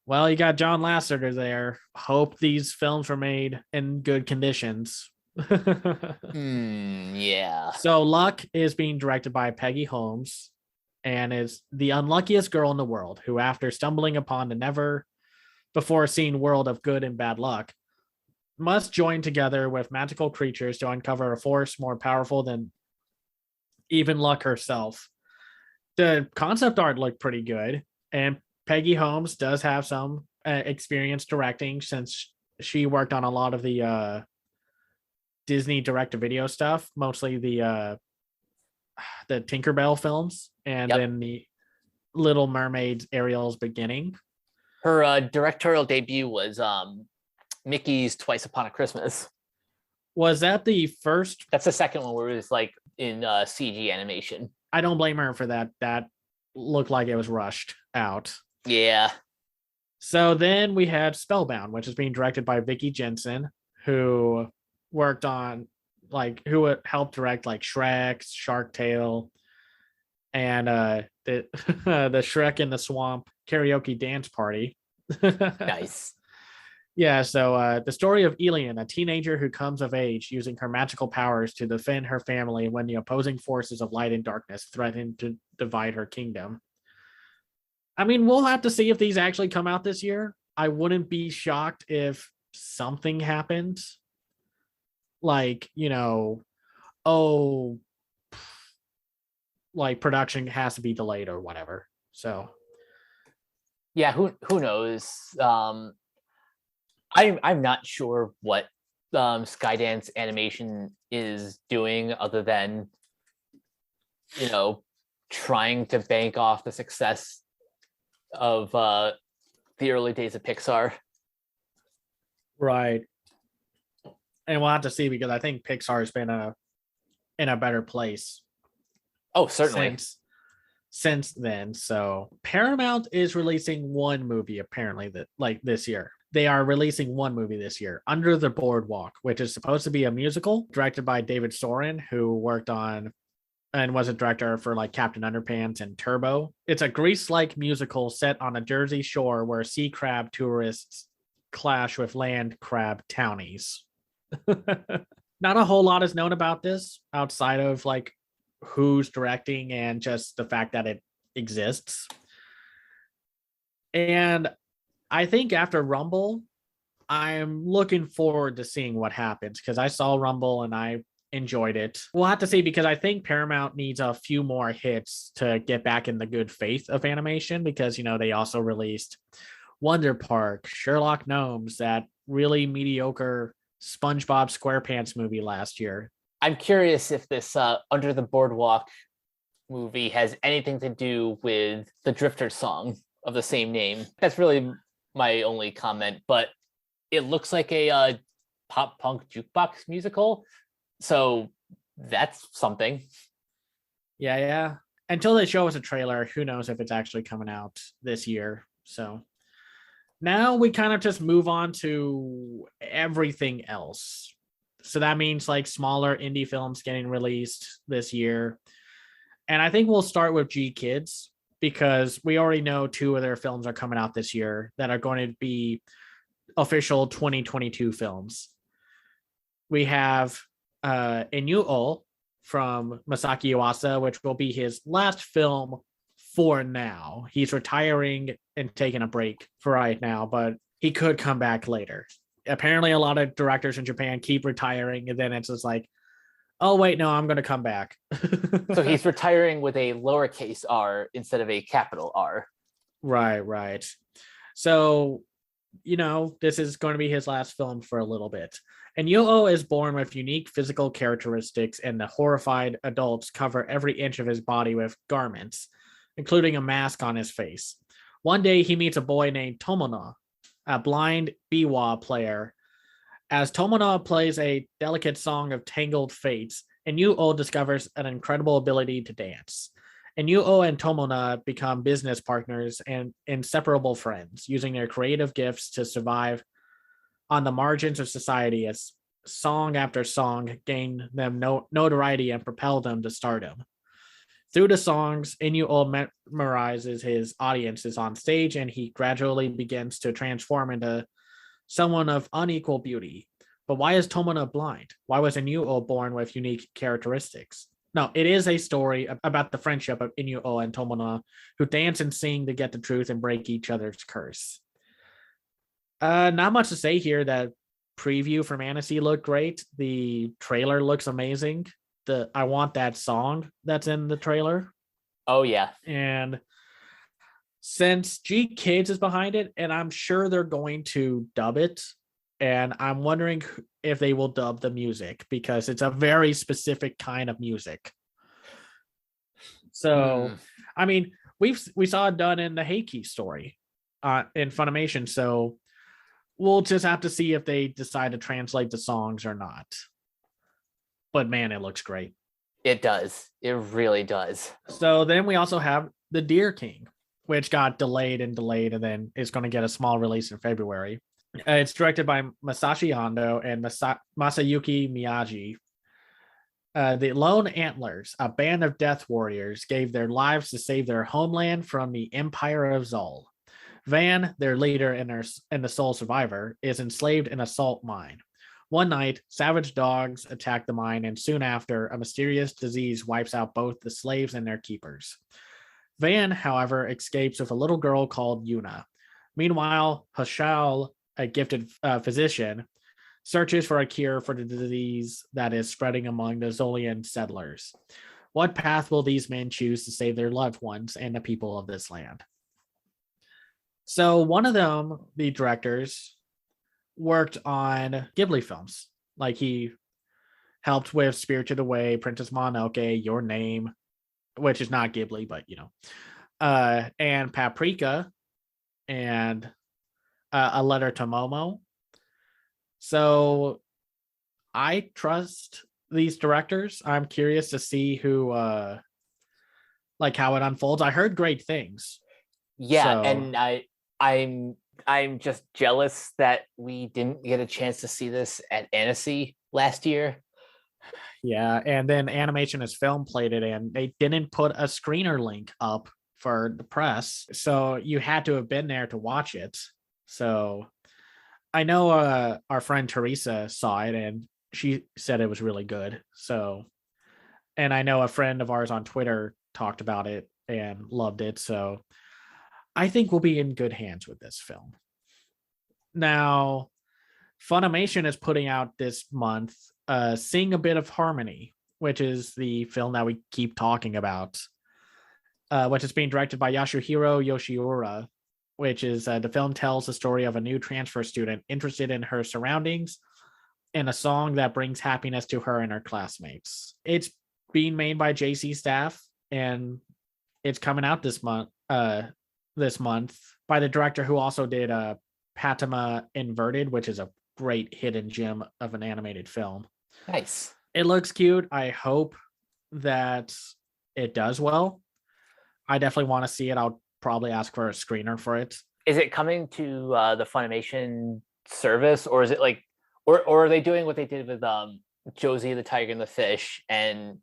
well, you got John Lasseter there. Hope these films were made in good conditions. Yeah. So Luck is being directed by Peggy Holmes. and is the unluckiest girl in the world who, after stumbling upon the never before seen world of good and bad luck, must join together with magical creatures to uncover a force more powerful than even luck herself. The concept art looked pretty good, and Peggy Holmes does have some experience directing since she worked on a lot of the Disney direct-to-video stuff, mostly the Tinkerbell films, and Yep. then the Little Mermaid's Ariel's beginning. Her directorial debut was Mickey's Twice Upon a Christmas. Was that the first? That's the second one where it was like in CG animation. I don't blame her for that. That looked like it was rushed out. Yeah. So then we had Spellbound, which is being directed by Vicky Jensen, who worked on who helped direct like Shrek, Shark Tale, and the the Shrek in the Swamp karaoke dance party. Nice. Yeah, so the story of Elian, a teenager who comes of age using her magical powers to defend her family when the opposing forces of light and darkness threaten to divide her kingdom. I mean, we'll have to see if these actually come out this year. I wouldn't be shocked if something happened. Like, oh, like production has to be delayed or whatever. So, yeah, who knows? I'm not sure what Skydance Animation is doing other than trying to bank off the success of the early days of Pixar. right. And we'll have to see, because I think Pixar has been in a better place. Oh, certainly. Since then. So Paramount is releasing one movie apparently this year. They are releasing one movie this year, Under the Boardwalk, which is supposed to be a musical directed by David Soren, who worked on and was a director for like Captain Underpants and Turbo. It's a Grease-like musical set on a Jersey shore where sea crab tourists clash with land crab townies. Not a whole lot is known about this outside of like who's directing and just the fact that it exists. And I think after Rumble, I'm looking forward to seeing what happens, because I saw Rumble and I enjoyed it. We'll have to see, because I think Paramount needs a few more hits to get back in the good faith of animation, because they also released Wonder Park, Sherlock Gnomes, that really mediocre SpongeBob SquarePants movie last year. I'm curious if this Under the Boardwalk movie has anything to do with the Drifter song of the same name. That's really my only comment, but it looks like a pop punk jukebox musical, so that's something. Yeah. Until they show us a trailer, who knows if it's actually coming out this year. So now we kind of just move on to everything else. So that means like smaller indie films getting released this year. And I think we'll start with G Kids, because we already know two of their films are coming out this year that are going to be official 2022 films. We have Inu-Oh from Masaki Yuasa, which will be his last film for now. He's retiring and taking a break for right now, but he could come back later. Apparently, a lot of directors in Japan keep retiring, and then it's just like, oh, wait, no, I'm going to come back. So he's retiring with a lowercase r instead of a capital R. Right. So, this is going to be his last film for a little bit. And Yo-Oh is born with unique physical characteristics, and the horrified adults cover every inch of his body with garments, including a mask on his face. One day, he meets a boy named Tomona, a blind biwa player. As Tomona plays a delicate song of tangled fates, Inu-Oh discovers an incredible ability to dance. Inu-Oh and Tomona become business partners and inseparable friends, using their creative gifts to survive on the margins of society as song after song gain them notoriety and propel them to stardom. Through the songs, Inu-Oh memorizes his audiences on stage, and he gradually begins to transform into someone of unequal beauty. But why is Tomona blind? Why was Inu-Oh born with unique characteristics? No, it is a story about the friendship of Inuo and Tomona, who dance and sing to get the truth and break each other's curse. Not much to say here. That preview for Fantasy looked great. The trailer looks amazing. I want that song that's in the trailer. Oh yeah. And since G Kids is behind it, and I'm sure they're going to dub it, and I'm wondering if they will dub the music because it's a very specific kind of music. So, I mean, we saw it done in the Heiki story in Funimation. So we'll just have to see if they decide to translate the songs or not. But man, it looks great. It does. It really does. So then we also have The Deer King, which got delayed and then is going to get a small release in February. It's directed by Masashi Ando and Masayuki Miyagi. The Lone Antlers, a band of death warriors, gave their lives to save their homeland from the Empire of Zol. Van, their leader and the sole survivor, is enslaved in a salt mine. One night, savage dogs attack the mine, and soon after, a mysterious disease wipes out both the slaves and their keepers. Van, however, escapes with a little girl called Yuna. Meanwhile, Hashal, a gifted physician, searches for a cure for the disease that is spreading among the Zolian settlers. What path will these men choose to save their loved ones and the people of this land? So one of them, the directors, worked on Ghibli films. Like he helped with Spirited Away, Princess Mononoke, Your Name, which is not Ghibli, but and Paprika, and A Letter to Momo. So I trust these directors. I'm curious to see who like how it unfolds. I heard great things. Yeah, and I'm just jealous that we didn't get a chance to see this at Annecy last year. Yeah, and then Animation as Film played it, and they didn't put a screener link up for the press, so you had to have been there to watch it. So I know our friend Teresa saw it, and she said it was really good. So, and I know a friend of ours on Twitter talked about it and loved it. So I think we'll be in good hands with this film. Now, Funimation is putting out this month Sing a Bit of Harmony, which is the film that we keep talking about, which is being directed by Yasuhiro Yoshiura, which is the film tells the story of a new transfer student interested in her surroundings and a song that brings happiness to her and her classmates. It's being made by JC Staff, and it's coming out this month by the director who also did Patama Inverted, which is a great hidden gem of an animated film. Nice. It looks cute. I hope that it does well. I definitely want to see it. I'll probably ask for a screener for it. Is it coming to the Funimation service, or is it like, or are they doing what they did with Josie the Tiger and the Fish and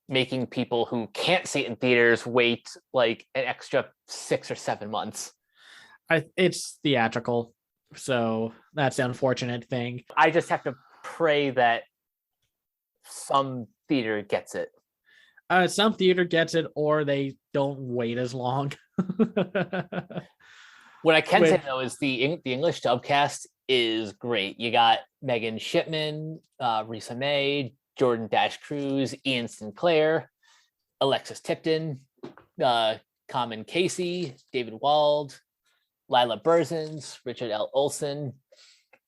making people who can't see it in theaters wait like an extra 6 or 7 months? It's theatrical, so that's the unfortunate thing. I just have to pray that some theater gets it. Some theater gets it, or they don't wait as long. What I can say though is the English dubcast is great. You got Megan Shipman, Risa May, Jordan Dash Cruz, Ian Sinclair, Alexis Tipton, Common Casey, David Wald, Lila Berzins, Richard L. Olsen.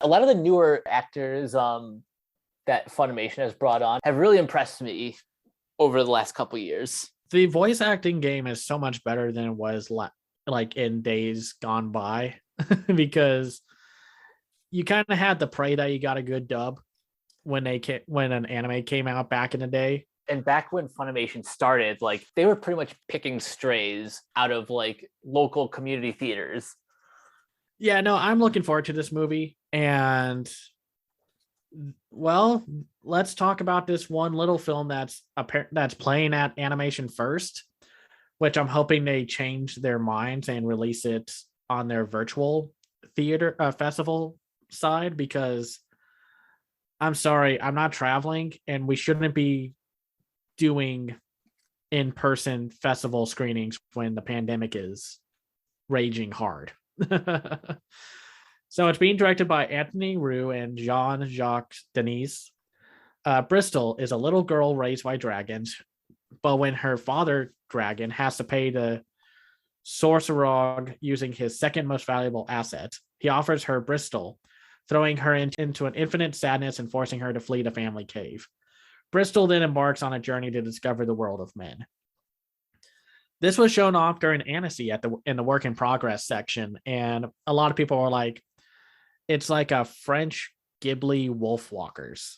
A lot of the newer actors that Funimation has brought on have really impressed me over the last couple of years. The voice acting game is so much better than it was like in days gone by, because you kind of had to pray that you got a good dub when an anime came out back in the day. And back when Funimation started, like they were pretty much picking strays out of like local community theaters. Yeah, no, I'm looking forward to this movie. And well, let's talk about this one little film that's playing at Animation First, which I'm hoping they change their minds and release it on their virtual theater festival side, because I'm sorry, I'm not traveling, and we shouldn't be doing in-person festival screenings when the pandemic is raging hard. So it's being directed by Anthony Roux and Jean-Jacques Denis. Bristol is a little girl raised by dragons, but when her father dragon has to pay the Sorcerog using his second most valuable asset, he offers her Bristol, throwing her into an infinite sadness and forcing her to flee the family cave. Bristol then embarks on a journey to discover the world of men. This was shown off during Annecy in the work in progress section, and a lot of people were like, it's like a French Ghibli Wolfwalkers.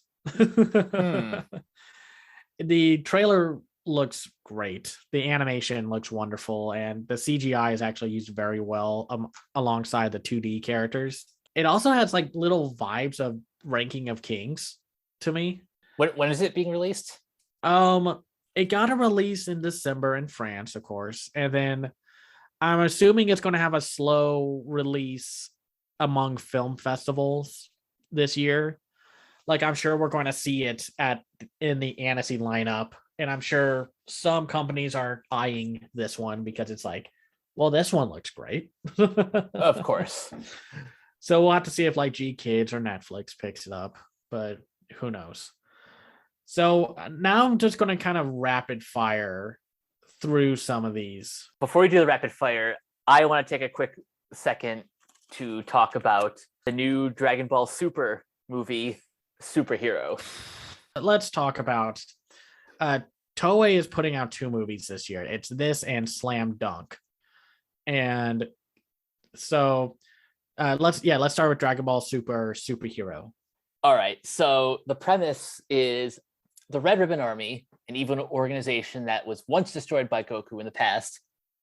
The trailer looks great. The animation looks wonderful, and the CGI is actually used very well alongside the 2D characters. It also has like little vibes of Ranking of Kings to me. When is it being released? It got a release in December in France, of course, and then I'm assuming it's going to have a slow release among film festivals this year. Like, I'm sure we're going to see it in the Annecy lineup, and I'm sure some companies are eyeing this one because it's like, well, this one looks great. Of course. So we'll have to see if like G Kids or Netflix picks it up, but who knows? So now I'm just going to kind of rapid fire through some of these. Before we do the rapid fire, I want to take a quick second to talk about the new Dragon Ball Super movie, Superhero. Let's talk about Toei is putting out 2 movies this year. It's this and Slam Dunk. And so let's start with Dragon Ball Superhero. All right. So the premise is the Red Ribbon Army, an evil organization that was once destroyed by Goku in the past,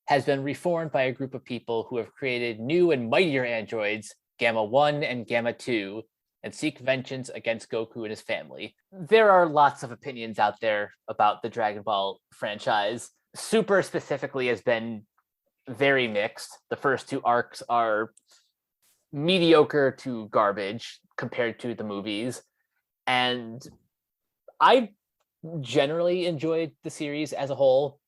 has been reformed by a group of people who have created new and mightier androids, Gamma 1 and Gamma 2, and seek vengeance against Goku and his family. There are lots of opinions out there about the Dragon Ball franchise. Super specifically has been very mixed. The first 2 arcs are mediocre to garbage compared to the movies. And I generally enjoyed the series as a whole.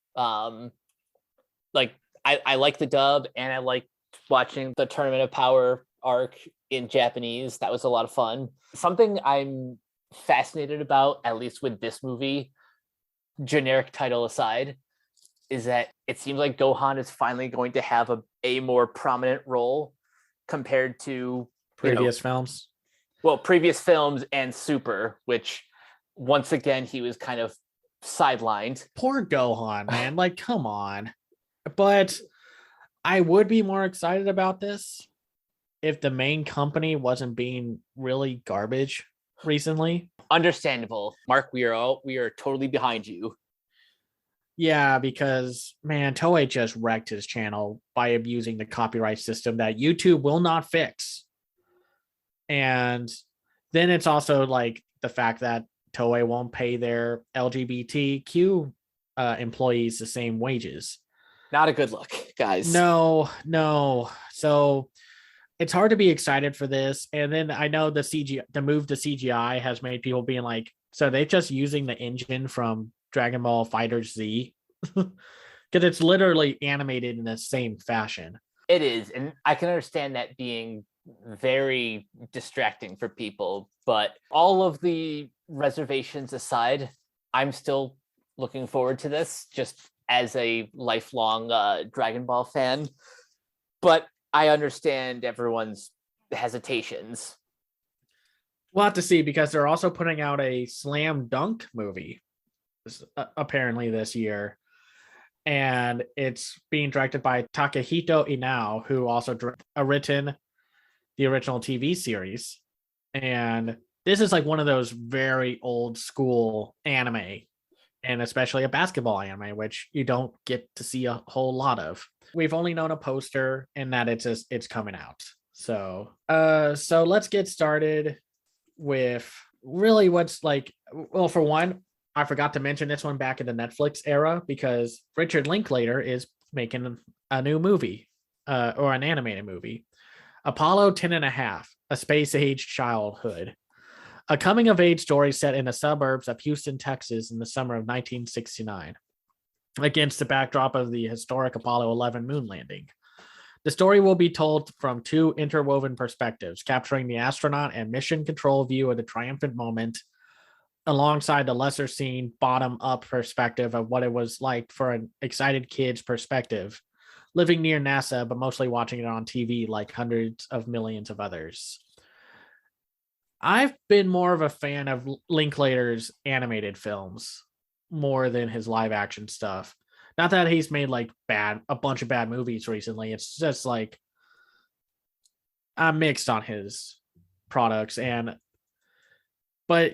Like I like the dub, and I like watching the Tournament of Power arc in Japanese. That was a lot of fun. Something I'm fascinated about, at least with this movie, generic title aside, is that it seems like Gohan is finally going to have a more prominent role compared to previous films. Well, previous films and Super, which once again he was kind of sidelined. Poor Gohan, man. Like, come on. But I would be more excited about this if the main company wasn't being really garbage recently. Understandable. Mark, we are totally behind you. Yeah, because man, Toei just wrecked his channel by abusing the copyright system that YouTube will not fix. And then it's also like the fact that Toei won't pay their LGBTQ employees the same wages. Not a good look, guys. No. So it's hard to be excited for this. And then I know the move to CGI has made people being like, so they're just using the engine from Dragon Ball FighterZ because it's literally animated in the same fashion. It is, and I can understand that being very distracting for people, but all of the reservations aside, I'm still looking forward to this just as a lifelong Dragon Ball fan. But I understand everyone's hesitations. We'll have to see, because they're also putting out a Slam Dunk movie apparently this year, and it's being directed by Takehito Inao, who also written the original TV series. And this is like one of those very old school anime, and especially a basketball anime, which you don't get to see a whole lot of. We've only known a poster and that it's coming out. So let's get started with really what's like, well, for one, I forgot to mention this one back in the Netflix era, because Richard Linklater is making a new movie or an animated movie, Apollo 10 and a half, A Space Age Childhood. A coming of age story set in the suburbs of Houston, Texas in the summer of 1969, against the backdrop of the historic Apollo 11 moon landing. The story will be told from two interwoven perspectives, capturing the astronaut and mission control view of the triumphant moment, alongside the lesser seen bottom up perspective of what it was like for an excited kid's perspective, living near NASA, but mostly watching it on TV like hundreds of millions of others. I've been more of a fan of Linklater's animated films more than his live action stuff. Not that he's made like a bunch of bad movies recently. It's just like I'm mixed on his products, but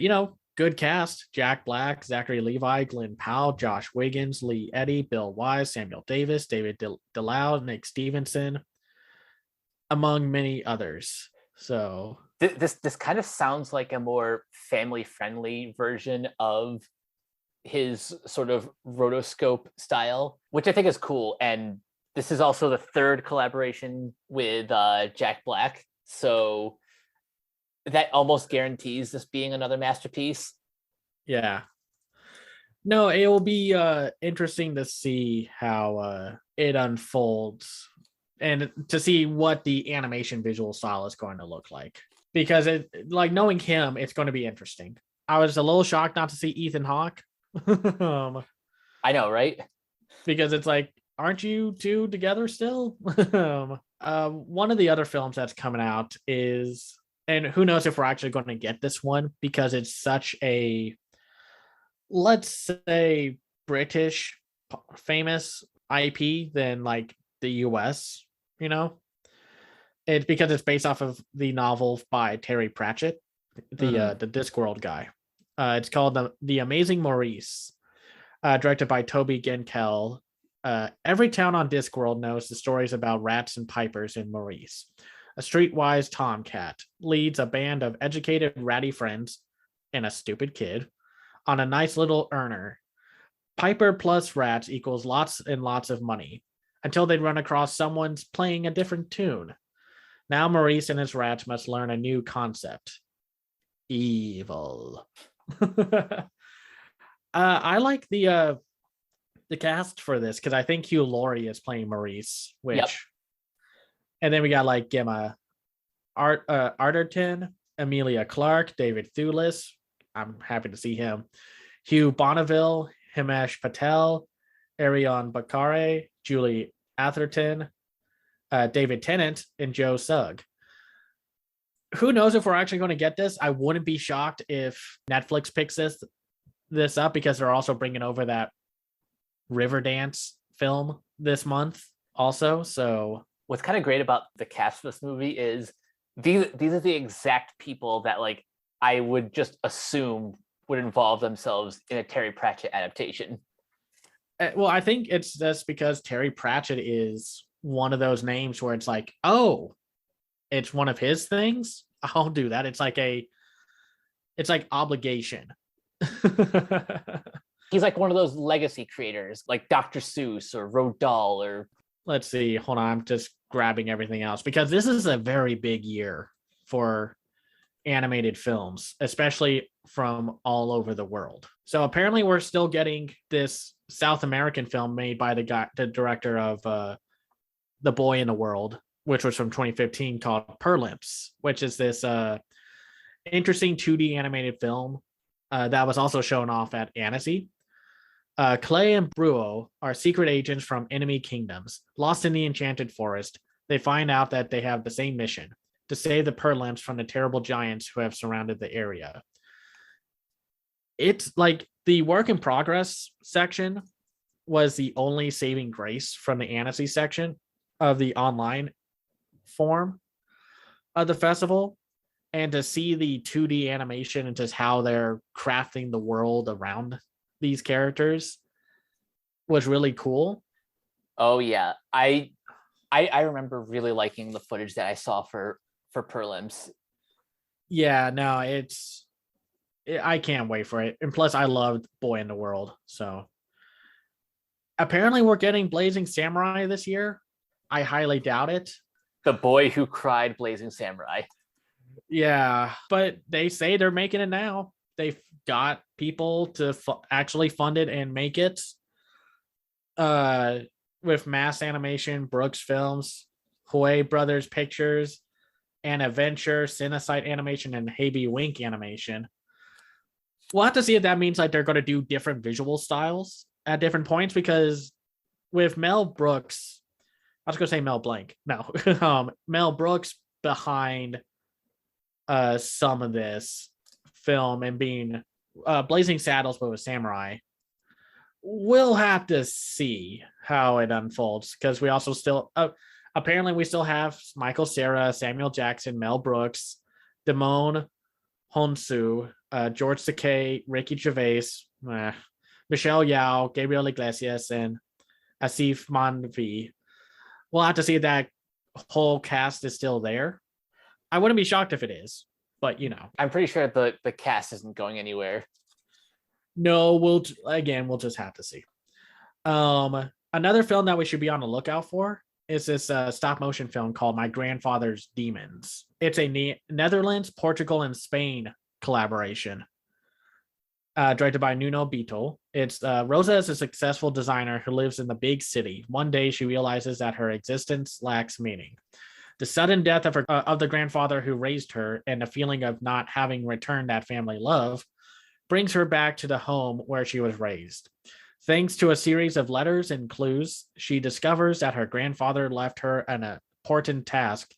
good cast: Jack Black, Zachary Levi, Glenn Powell, Josh Wiggins, Lee Eddy, Bill Wise, Samuel Davis, David DeLau, Nick Stevenson, among many others. So this kind of sounds like a more family friendly version of his sort of rotoscope style, which I think is cool. And this is also the third collaboration with Jack Black, so that almost guarantees this being another masterpiece. Yeah. No, it will be interesting to see how it unfolds and to see what the animation visual style is going to look like. Because knowing him, it's going to be interesting. I was a little shocked not to see Ethan Hawke. I know, right? Because it's like, aren't you two together still? One of the other films that's coming out is, and who knows if we're actually going to get this one, because it's such a, let's say, British famous IP than like the US, It's because it's based off of the novel by Terry Pratchett, the Discworld guy. It's called The Amazing Maurice, directed by Toby Genkel. Every town on Discworld knows the stories about rats and pipers in Maurice. A streetwise tomcat leads a band of educated ratty friends and a stupid kid on a nice little earner. Piper plus rats equals lots and lots of money, until they run across someone's playing a different tune. Now Maurice and his rats must learn a new concept: evil. I like the cast for this because I think Hugh Laurie is playing Maurice, and then we got like Gemma Arterton, Emilia Clarke, David Thewlis. I'm happy to see him. Hugh Bonneville, Himesh Patel, Ariane Bakare, Julie Atherton, David Tennant, and Joe Sugg. Who knows if we're actually going to get this? I wouldn't be shocked if Netflix picks this up, because they're also bringing over that Riverdance film this month also. So what's kind of great about the cast of this movie is these are the exact people that like I would just assume would involve themselves in a Terry Pratchett adaptation. Well, I think it's just because Terry Pratchett is one of those names where it's like, oh, it's one of his things. I'll do that. It's like obligation. He's like one of those legacy creators, like Dr. Seuss or Roald Dahl or. Let's see. Hold on. I'm just grabbing everything else because this is a very big year for animated films, especially from all over the world. So apparently we're still getting this South American film made by the director of The Boy in the World, which was from 2015, called Perlimps, which is this interesting 2D animated film that was also shown off at Annecy. Clay and Bruo are secret agents from enemy kingdoms. Lost in the enchanted forest, they find out that they have the same mission: to save the Perlimps from the terrible giants who have surrounded the area. It's like the work in progress section was the only saving grace from the Annecy section of the online form of the festival. And to see the 2D animation and just how they're crafting the world around these characters was really cool. Oh yeah, I remember really liking the footage that I saw for Perlimps. Yeah, no, I can't wait for it. And plus, I loved Boy in the World. So apparently, we're getting Blazing Samurai this year. I highly doubt it. The Boy Who Cried Blazing Samurai. Yeah, but they say they're making it now. They've got people to actually fund it and make it. Uh, with Mass Animation, Brooks Films, Huey Brothers Pictures, and Adventure, Cinecite Animation, and Habey Wink Animation. We'll have to see if that means like they're going to do different visual styles at different points, because with Mel Brooks, I was going to say Mel Blanc. No, Mel Brooks behind some of this film and being Blazing Saddles, but with samurai. We'll have to see how it unfolds, because we also still apparently we still have Michael Cera, Samuel Jackson, Mel Brooks, Damone Honsu, George Takei, Ricky Gervais, Michelle Yao, Gabriel Iglesias, and Asif Manvi. We'll have to see if that whole cast is still there. I wouldn't be shocked if it is, but I'm pretty sure the cast isn't going anywhere. No, we'll just have to see. Another film that we should be on the lookout for is this stop motion film called My Grandfather's Demons. It's a Netherlands, Portugal, and Spain collaboration. Directed by Nuno Beetle. It's Rosa is a successful designer who lives in the big city. One day, she realizes that her existence lacks meaning. The sudden death of the grandfather who raised her, and the feeling of not having returned that family love, brings her back to the home where she was raised. Thanks to a series of letters and clues, she discovers that her grandfather left her an important task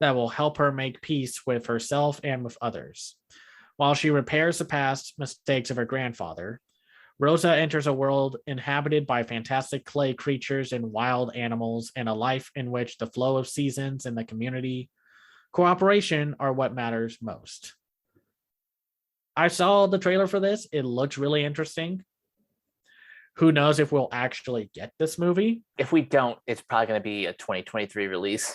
that will help her make peace with herself and with others. While she repairs the past mistakes of her grandfather, Rosa enters a world inhabited by fantastic clay creatures and wild animals, and a life in which the flow of seasons and the community cooperation are what matters most. I saw the trailer for this. It looks really interesting. Who knows if we'll actually get this movie? If we don't, it's probably going to be a 2023 release.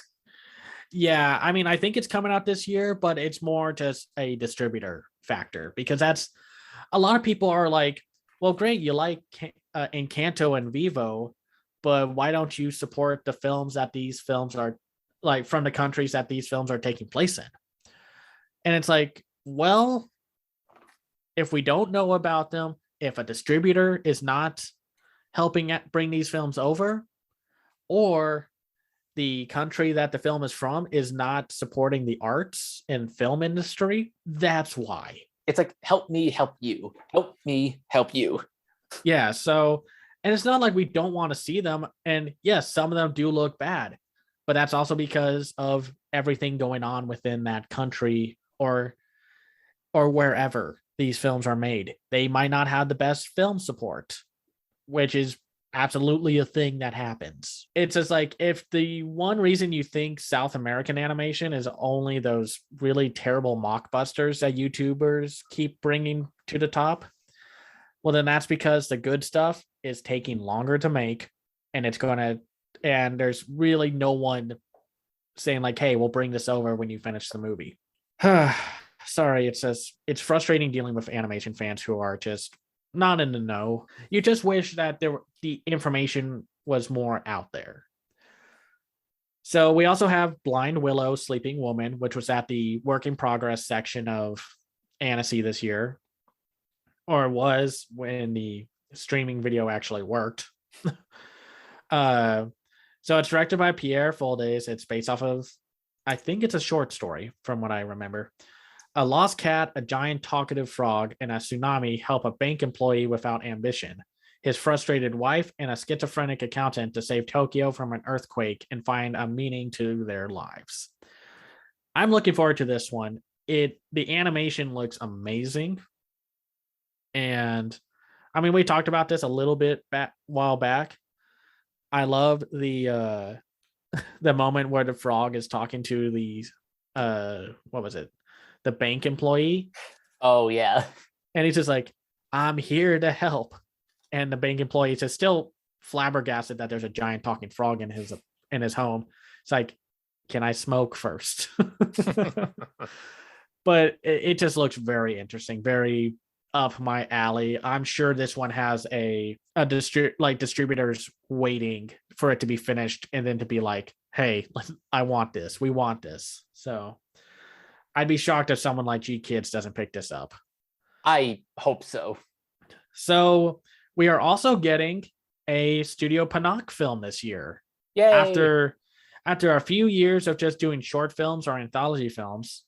Yeah, I mean, I think it's coming out this year, but it's more just a distributor factor, because that's a lot of people are like, well, great, you like Encanto and Vivo, but why don't you support the films that these films are like from the countries that these films are taking place in? And it's like, well, if we don't know about them, if a distributor is not helping bring these films over, or the country that the film is from is not supporting the arts and film industry, that's why. It's like, help me help you. Help me help you. Yeah, so, and it's not like we don't want to see them. And yes, some of them do look bad, but that's also because of everything going on within that country or wherever these films are made. They might not have the best film support, which is absolutely a thing that happens. It's just like, if the one reason you think South American animation is only those really terrible mockbusters that YouTubers keep bringing to the top, well, then that's because the good stuff is taking longer to make, and there's really no one saying like, hey, we'll bring this over when you finish the movie. Sorry, it's frustrating dealing with animation fans who are just not in the know. You just wish that the information was more out there. So we also have Blind Willow, Sleeping Woman, which was at the work in progress section of Annecy this year, or was when the streaming video actually worked. So it's directed by Pierre Foldes. It's based off of, I think it's a short story from what I remember. A lost cat, a giant talkative frog, and a tsunami help a bank employee without ambition, his frustrated wife, and a schizophrenic accountant to save Tokyo from an earthquake and find a meaning to their lives. I'm looking forward to this one. The animation looks amazing. And I mean, we talked about this a little bit while back. I love the moment where the frog is talking to the what was it? The bank employee. Oh yeah. And he's just like, I'm here to help. And the bank employee is still flabbergasted that there's a giant talking frog in his home. It's like, can I smoke first? But it just looks very interesting, very up my alley. I'm sure this one has distributors waiting for it to be finished and then to be like, hey, I want this. We want this. So I'd be shocked if someone like G Kids doesn't pick this up. I hope so. So we are also getting a Studio Panak film this year. Yay! After a few years of just doing short films or anthology films,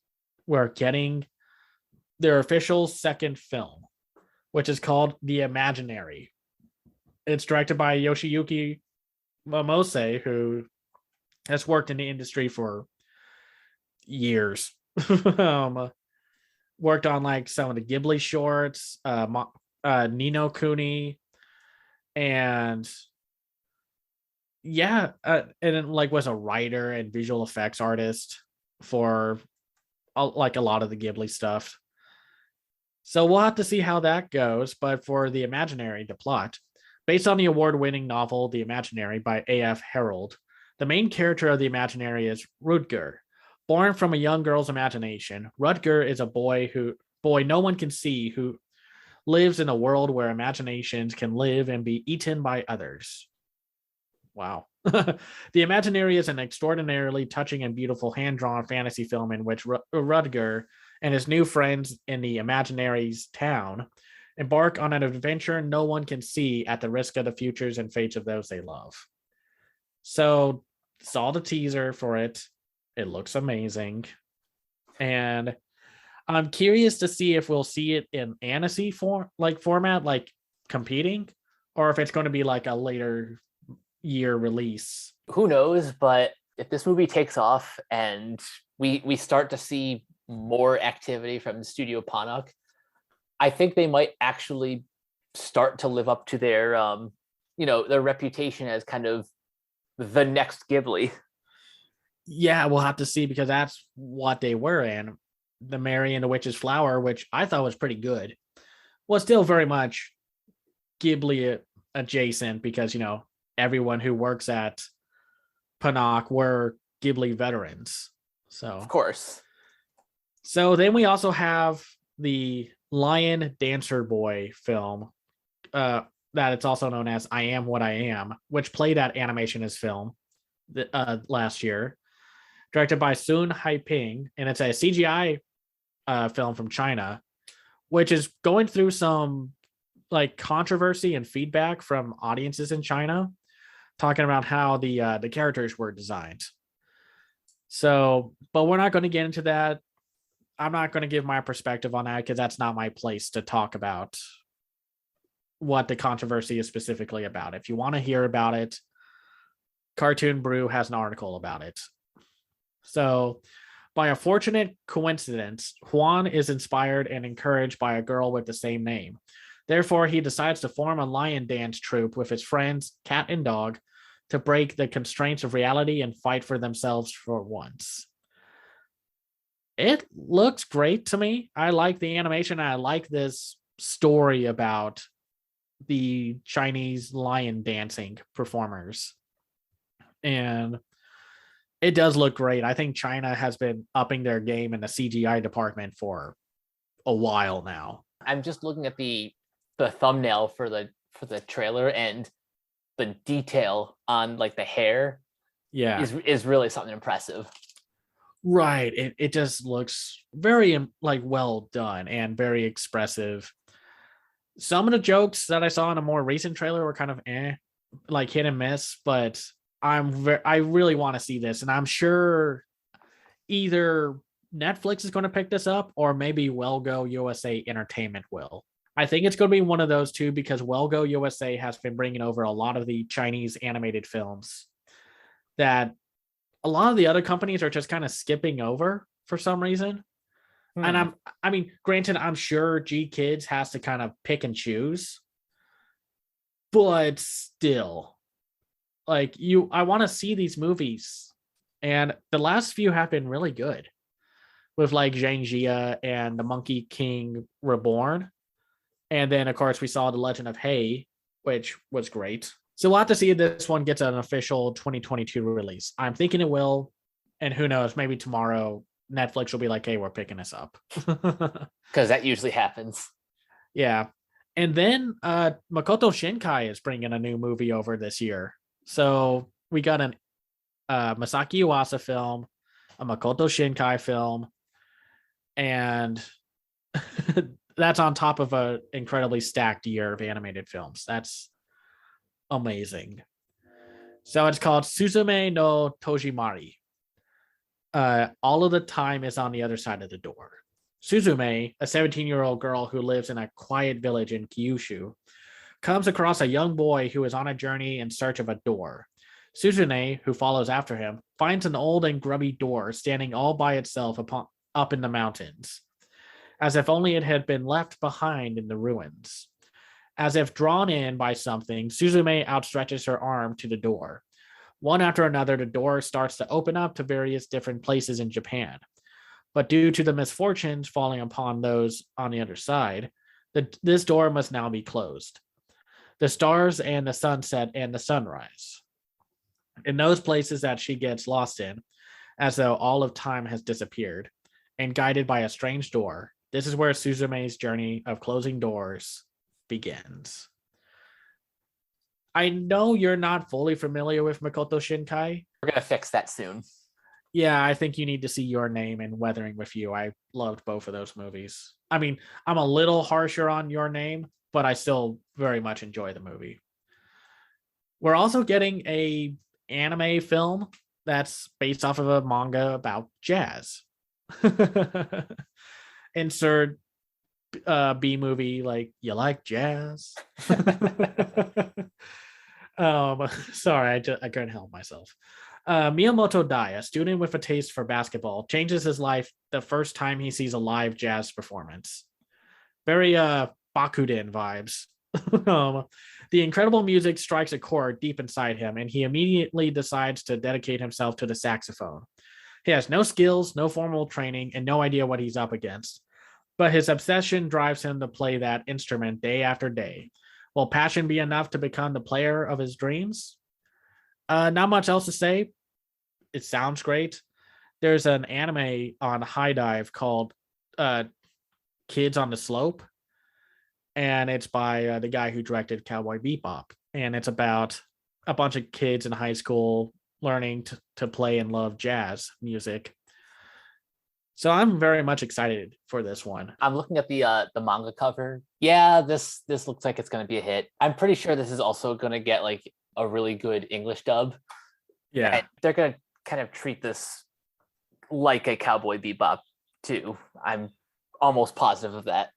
we're getting their official second film, which is called The Imaginary. It's directed by Yoshiyuki Momose, who has worked in the industry for years. Worked on like some of the Ghibli shorts, Nino Kuni, and yeah, and like was a writer and visual effects artist for like a lot of the Ghibli stuff. So we'll have to see how that goes. But for The Imaginary, the plot, based on the award-winning novel The Imaginary by A.F. Harold, the main character of The Imaginary is Rutger. Born from a young girl's imagination, Rutger is a boy no one can see who lives in a world where imaginations can live and be eaten by others. Wow. The Imaginary is an extraordinarily touching and beautiful hand-drawn fantasy film in which Rutger and his new friends in the Imaginary's town embark on an adventure no one can see at the risk of the futures and fates of those they love. So, saw the teaser for it. It looks amazing. And I'm curious to see if we'll see it in Annecy format, like competing, or if it's going to be like a later year release. Who knows? But if this movie takes off and we start to see more activity from Studio Panak, I think they might actually start to live up to their their reputation as kind of the next Ghibli. Yeah, we'll have to see, because that's what they were in. The Mary and the Witch's Flower, which I thought was pretty good, was still very much Ghibli adjacent, because everyone who works at Panak were Ghibli veterans. So Of course. So then we also have the Lion Dancer Boy film, that it's also known as I Am What I Am, which played at Animation as film last year, directed by Sun Haiping, and it's a CGI film from China, which is going through some like controversy and feedback from audiences in China, talking about how the characters were designed. So, but we're not going to get into that. I'm not going to give my perspective on that, because that's not my place to talk about what the controversy is specifically about. If you want to hear about it, Cartoon Brew has an article about it. So, by a fortunate coincidence, Juan is inspired and encouraged by a girl with the same name. Therefore, he decides to form a lion dance troupe with his friends, Cat and Dog, to break the constraints of reality and fight for themselves for once. It looks great to me. I like the animation. I like this story about the Chinese lion dancing performers. And it does look great. I think China has been upping their game in the CGI department for a while now. I'm just looking at the thumbnail for the trailer, and the detail on like the hair is really something impressive. Right. It just looks very like well done and very expressive. Some of the jokes that I saw in a more recent trailer were kind of like hit and miss, but I really want to see this, and I'm sure either Netflix is going to pick this up, or maybe Wellgo USA Entertainment will. I think it's going to be one of those two, because Wellgo USA has been bringing over a lot of the Chinese animated films that a lot of the other companies are just kind of skipping over for some reason. And granted, I'm sure G Kids has to kind of pick and choose, but still, like I want to see these movies, and the last few have been really good, with like Zhang Jia and the Monkey King Reborn. And then, of course, we saw The Legend of Hay, which was great. So we'll have to see if this one gets an official 2022 release. I'm thinking it will. And who knows, maybe tomorrow Netflix will be like, hey, we're picking this up. Because that usually happens. Yeah. And then Makoto Shinkai is bringing a new movie over this year. So we got an Masaki Uwasa film, a Makoto Shinkai film. And that's on top of an incredibly stacked year of animated films. That's amazing. So it's called Suzume no Tojimari. All of the time is on the other side of the door. Suzume, a 17-year-old girl who lives in a quiet village in Kyushu, comes across a young boy who is on a journey in search of a door. Suzune, who follows after him, finds an old and grubby door standing all by itself up in the mountains, as if only it had been left behind in the ruins. As if drawn in by something, Suzume outstretches her arm to the door. One after another, the door starts to open up to various different places in Japan. But due to the misfortunes falling upon those on the other side, this door must now be closed. The stars and the sunset and the sunrise. In those places that she gets lost in, as though all of time has disappeared, and guided by a strange door, this is where Suzume's journey of closing doors begins. I know you're not fully familiar with Makoto Shinkai. We're gonna fix that soon. Yeah, I think you need to see Your Name and Weathering with You. I loved both of those movies. I mean, I'm a little harsher on Your Name, but I still very much enjoy the movie. We're also getting a anime film that's based off of a manga about jazz. Insert B movie like you like jazz. Sorry, I couldn't help myself. Miyamoto Dai, a student with a taste for basketball, changes his life the first time he sees a live jazz performance. Very Bakuden vibes. The incredible music strikes a chord deep inside him, and he immediately decides to dedicate himself to the saxophone. He has no skills, no formal training, and no idea what he's up against. But his obsession drives him to play that instrument day after day. Will passion be enough to become the player of his dreams? Not much else to say. It sounds great. There's an anime on High Dive called Kids on the Slope, and it's by the guy who directed Cowboy Bebop, and it's about a bunch of kids in high school learning to play and love jazz music. So I'm very much excited for this one. I'm looking at the manga cover. Yeah, this looks like it's gonna be a hit. I'm pretty sure this is also gonna get like a really good English dub. Yeah, and they're gonna kind of treat this like a Cowboy Bebop too. I'm almost positive of that.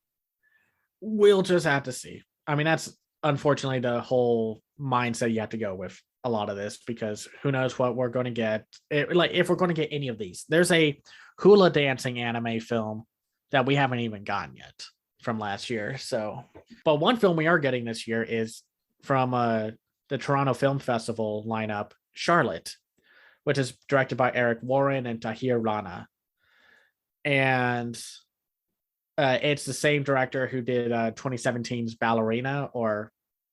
we'll just have to see. I mean, that's unfortunately the whole mindset you have to go with a lot of this, because who knows what we're going to get. Like if we're going to get any of these. There's a hula dancing anime film that we haven't even gotten yet from last year. So, but one film we are getting this year is from the Toronto Film Festival lineup, Charlotte, which is directed by Eric Warren and Tahir Rana. And it's the same director who did 2017's Ballerina, or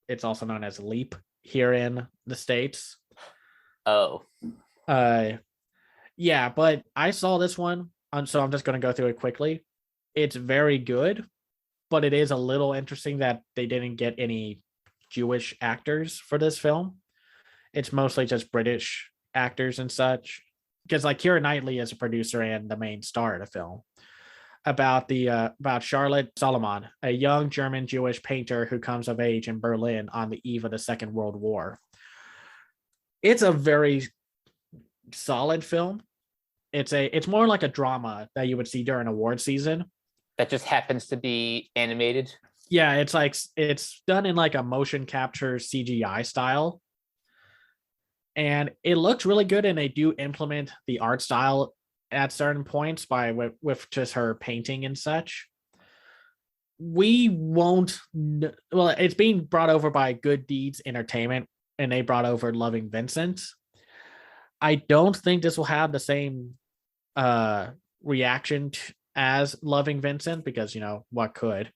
it's also known as Leap here in the States. Oh. Yeah, but I saw this one, so I'm just going to go through it quickly. It's very good, but it is a little interesting that they didn't get any Jewish actors for this film. It's mostly just British actors and such, because like Keira Knightley is a producer and the main star of the film. About Charlotte Solomon, a young German Jewish painter who comes of age in Berlin on the eve of the Second World War. It's a very solid film. It's more like a drama that you would see during award season. That just happens to be animated. Yeah, it's done in like a motion capture CGI style. And it looks really good, and they do implement the art style at certain points with just her painting and such. We won't. Well, it's being brought over by Good Deeds Entertainment, and they brought over Loving Vincent. I don't think this will have the same reaction as Loving Vincent, because what could.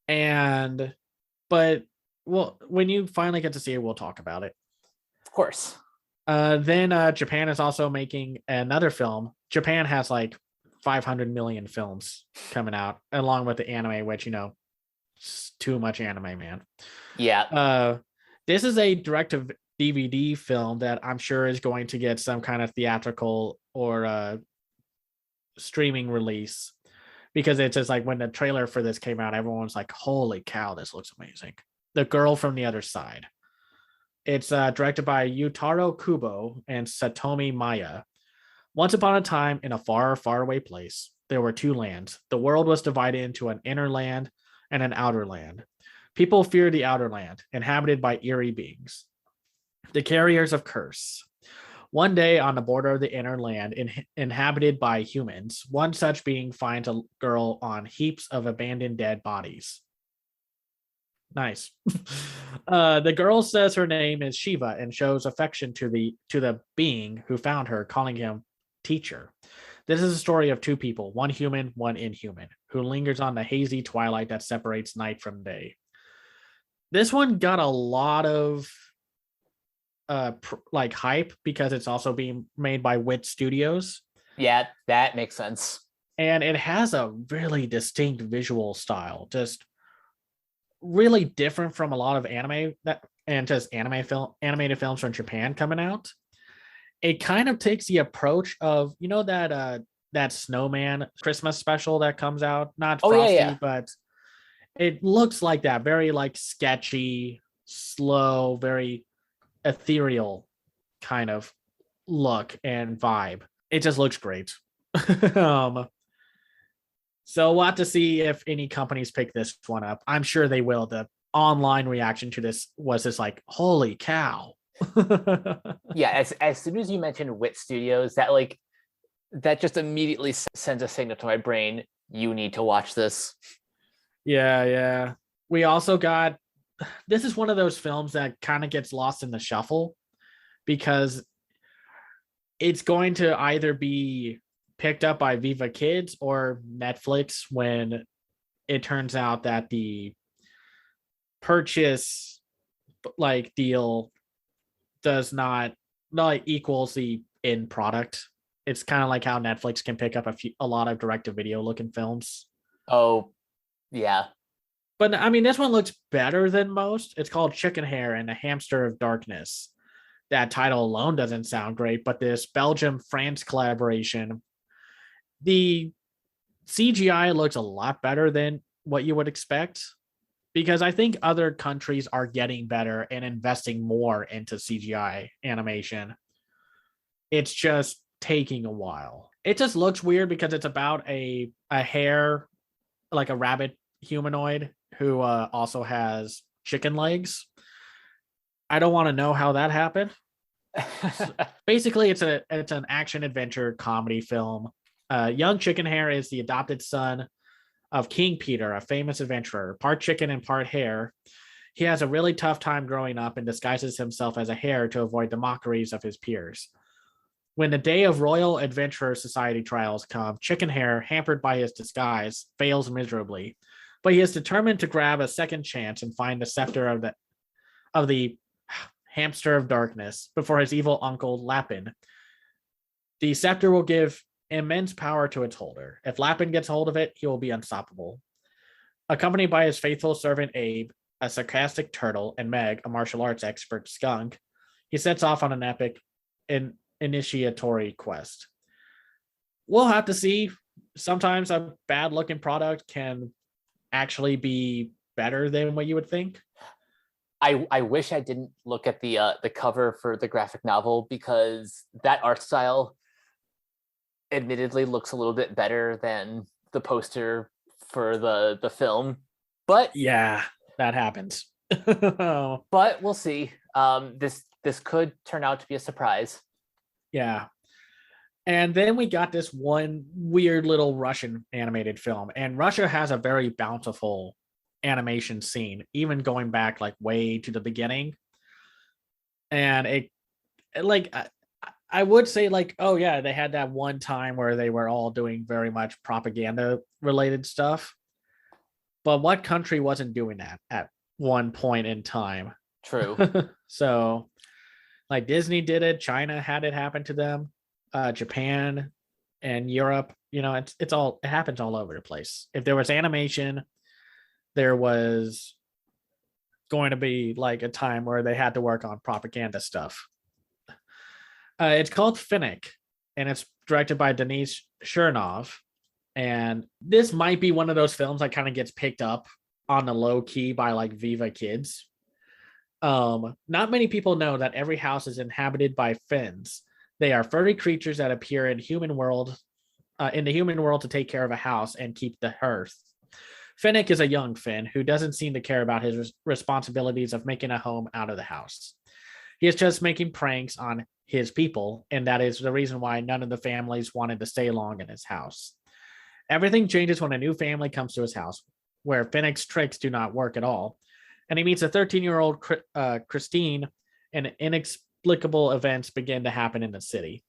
But when you finally get to see it, we'll talk about it. Of course. Then Japan is also making another film. Japan has like 500 million films coming out, along with the anime, which it's too much anime, man. Yeah. This is a direct-to-DVD film that I'm sure is going to get some kind of theatrical or streaming release because it's just like when the trailer for this came out, everyone was like, "Holy cow, this looks amazing!" The Girl from the Other Side. It's directed by Yutaro Kubo and Satomi Maya. Once upon a time, in a far, far away place, there were two lands. The world was divided into an inner land and an outer land. People feared the outer land, inhabited by eerie beings, the carriers of curse. One day, on the border of the inner land, inhabited by humans, one such being finds a girl on heaps of abandoned dead bodies. Nice. The girl says her name is Shiva and shows affection to the being who found her, calling him teacher. This is a story of two people, one human, one inhuman, who lingers on the hazy twilight that separates night from day. This one got a lot of like hype because it's also being made by Wit Studios. Yeah, that makes sense. And it has a really distinct visual style, just really different from a lot of anime and just animated films from Japan coming out. It kind of takes the approach of, you know, that Snowman Christmas special that comes out, not Frosty, but it looks like that, very like sketchy, slow, very ethereal kind of look and vibe. It just looks great. So we'll have to see if any companies pick this one up. I'm sure they will. The online reaction to this was just like, holy cow. Yeah, as soon as you mentioned Wit Studios, that just immediately sends a signal to my brain, you need to watch this. Yeah. We also got, this is one of those films that kind of gets lost in the shuffle because it's going to either be picked up by Viva Kids or Netflix when it turns out that the purchase like deal does not equals the end product. It's kind of like how Netflix can pick up a lot of direct-to-video looking films. Oh, yeah. But I mean, this one looks better than most. It's called Chicken Hair and the Hamster of Darkness. That title alone doesn't sound great, but this Belgium-France collaboration, the CGI looks a lot better than what you would expect because I think other countries are getting better and investing more into CGI animation. It's just taking a while. It just looks weird because it's about a hare, like a rabbit humanoid who also has chicken legs. I don't want to know how that happened. Basically, it's an action adventure comedy film. Young Chicken Hare is the adopted son of King Peter, a famous adventurer, part chicken and part hare. He has a really tough time growing up and disguises himself as a hare to avoid the mockeries of his peers. When the day of Royal Adventurer Society trials come, Chicken Hare, hampered by his disguise, fails miserably, but he is determined to grab a second chance and find the scepter of the Hamster of Darkness before his evil uncle Lapin. The scepter will give immense power to its holder. If Lapin gets hold of it, he will be unstoppable. Accompanied by his faithful servant Abe, a sarcastic turtle, and Meg, a martial arts expert skunk, he sets off on an epic initiatory quest. We'll have to see. Sometimes a bad looking product can actually be better than what you would think. I wish I didn't look at the cover for the graphic novel because that art style admittedly looks a little bit better than the poster for the film. But yeah, that happens. But we'll see. This could turn out to be a surprise. Yeah. And then we got this one weird little Russian animated film. And Russia has a very bountiful animation scene, even going back like way to the beginning. And it like I would say like, oh yeah, they had that one time where they were all doing very much propaganda related stuff. But what country wasn't doing that at one point in time? True. So like Disney did it, China had it happen to them, Japan and Europe, you know, it happens all over the place. If there was animation, there was going to be like a time where they had to work on propaganda stuff. It's called Finnick. and it's directed by Denis Chernov. And this might be one of those films that kind of gets picked up on the low key by like Viva Kids. Not many people know that every house is inhabited by Finns. They are furry creatures that appear in the human world to take care of a house and keep the hearth. Finnick is a young Finn who doesn't seem to care about his responsibilities of making a home out of the house. He is just making pranks on his people, and that is the reason why none of the families wanted to stay long in his house. Everything changes when a new family comes to his house, where Finnick's tricks do not work at all, and he meets a 13-year-old Christine, and inexplicable events begin to happen in the city.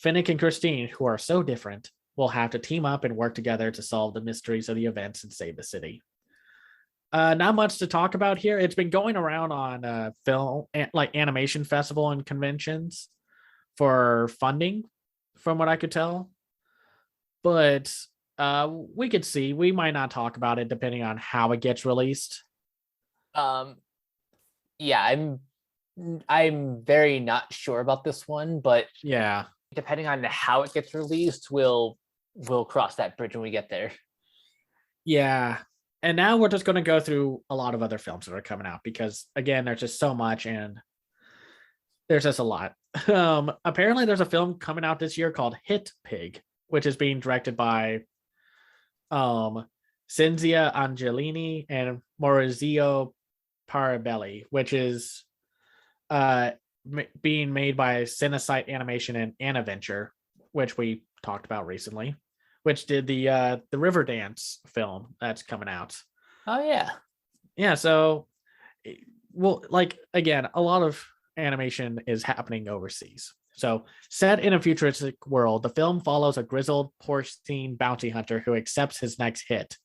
Finnick and Christine, who are so different, will have to team up and work together to solve the mysteries of the events and save the city. Not much to talk about here. It's been going around on film, like animation festival and conventions for funding, from what I could tell. But we could see. We might not talk about it depending on how it gets released. Yeah, I'm very not sure about this one, but yeah, depending on how it gets released, we'll cross that bridge when we get there. Yeah. And now we're just going to go through a lot of other films that are coming out because, again, there's just so much and there's just a lot. Apparently, there's a film coming out this year called Hit Pig, which is being directed by Cinzia Angelini and Maurizio Parabelli, which is being made by Cinesight Animation and Anaventure, which we talked about recently, which did the Riverdance film that's coming out. Oh yeah. So, well, like again, a lot of animation is happening overseas. So, set in a futuristic world, the film follows a grizzled porcine bounty hunter who accepts his next hit.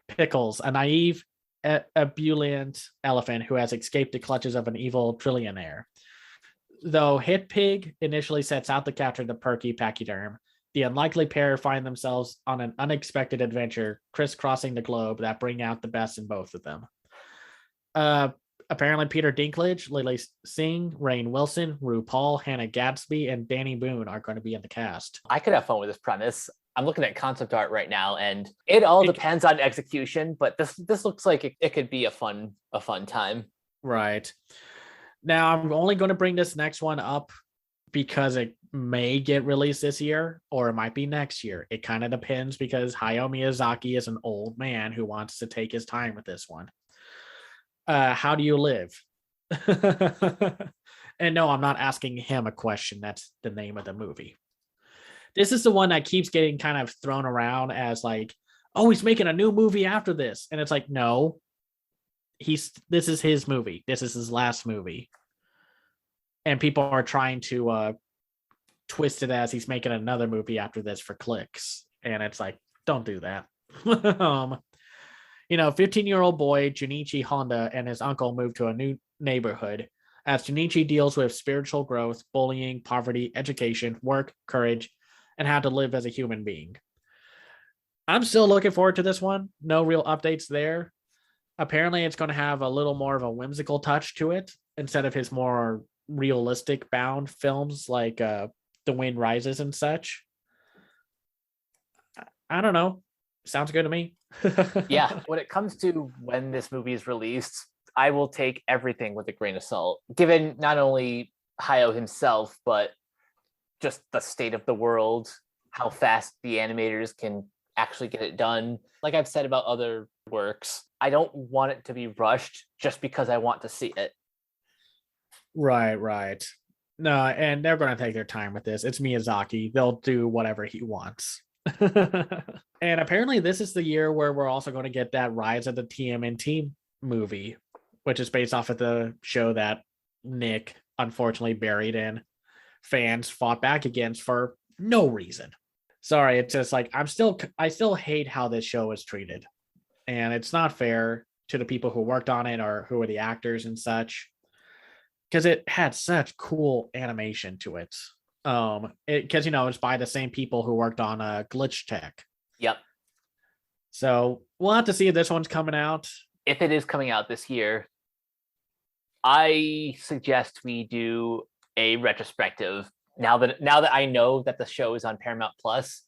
Pickles, a naive, ebullient elephant who has escaped the clutches of an evil trillionaire. Though Hit Pig initially sets out to capture the perky pachyderm, the unlikely pair find themselves on an unexpected adventure, crisscrossing the globe that bring out the best in both of them. Apparently, Peter Dinklage, Lily Singh, Rainn Wilson, RuPaul, Hannah Gadsby, and Danny Boone are going to be in the cast. I could have fun with this premise. I'm looking at concept art right now, and it all depends on execution. But this looks like it could be a fun time. Right. Now, I'm only going to bring this next one up because it may get released this year or it might be next year. It kind of depends because Hayao Miyazaki is an old man who wants to take his time with this one. How do you live? And no, I'm not asking him a question. That's the name of the movie. This is the one that keeps getting kind of thrown around as like, oh, he's making a new movie after this. And it's like, no, this is his movie. This is his last movie. And people are trying to twist it as he's making another movie after this for clicks. And it's like, don't do that. 15-year-old boy Junichi Honda and his uncle move to a new neighborhood as Junichi deals with spiritual growth, bullying, poverty, education, work, courage, and how to live as a human being. I'm still looking forward to this one. No real updates there. Apparently, it's going to have a little more of a whimsical touch to it instead of his more realistic bound films like The Wind Rises and such. I don't know. Sounds good to me. Yeah. When it comes to when this movie is released, I will take everything with a grain of salt, given not only Hayao himself, but just the state of the world, how fast the animators can actually get it done. Like I've said about other works, I don't want it to be rushed just because I want to see it. Right. No, and they're going to take their time with this. It's Miyazaki. They'll do whatever he wants. And apparently this is the year where we're also going to get that Rise of the TMNT movie, which is based off of the show that Nick unfortunately buried in. Fans fought back against for no reason. Sorry, it's just like I still hate how this show is treated. And it's not fair to the people who worked on it or who are the actors and such. Because it had such cool animation to it. Because it's by the same people who worked on Glitch Tech. Yep. So we'll have to see if this one's coming out. If it is coming out this year, I suggest we do a retrospective Now that I know that the show is on Paramount Plus,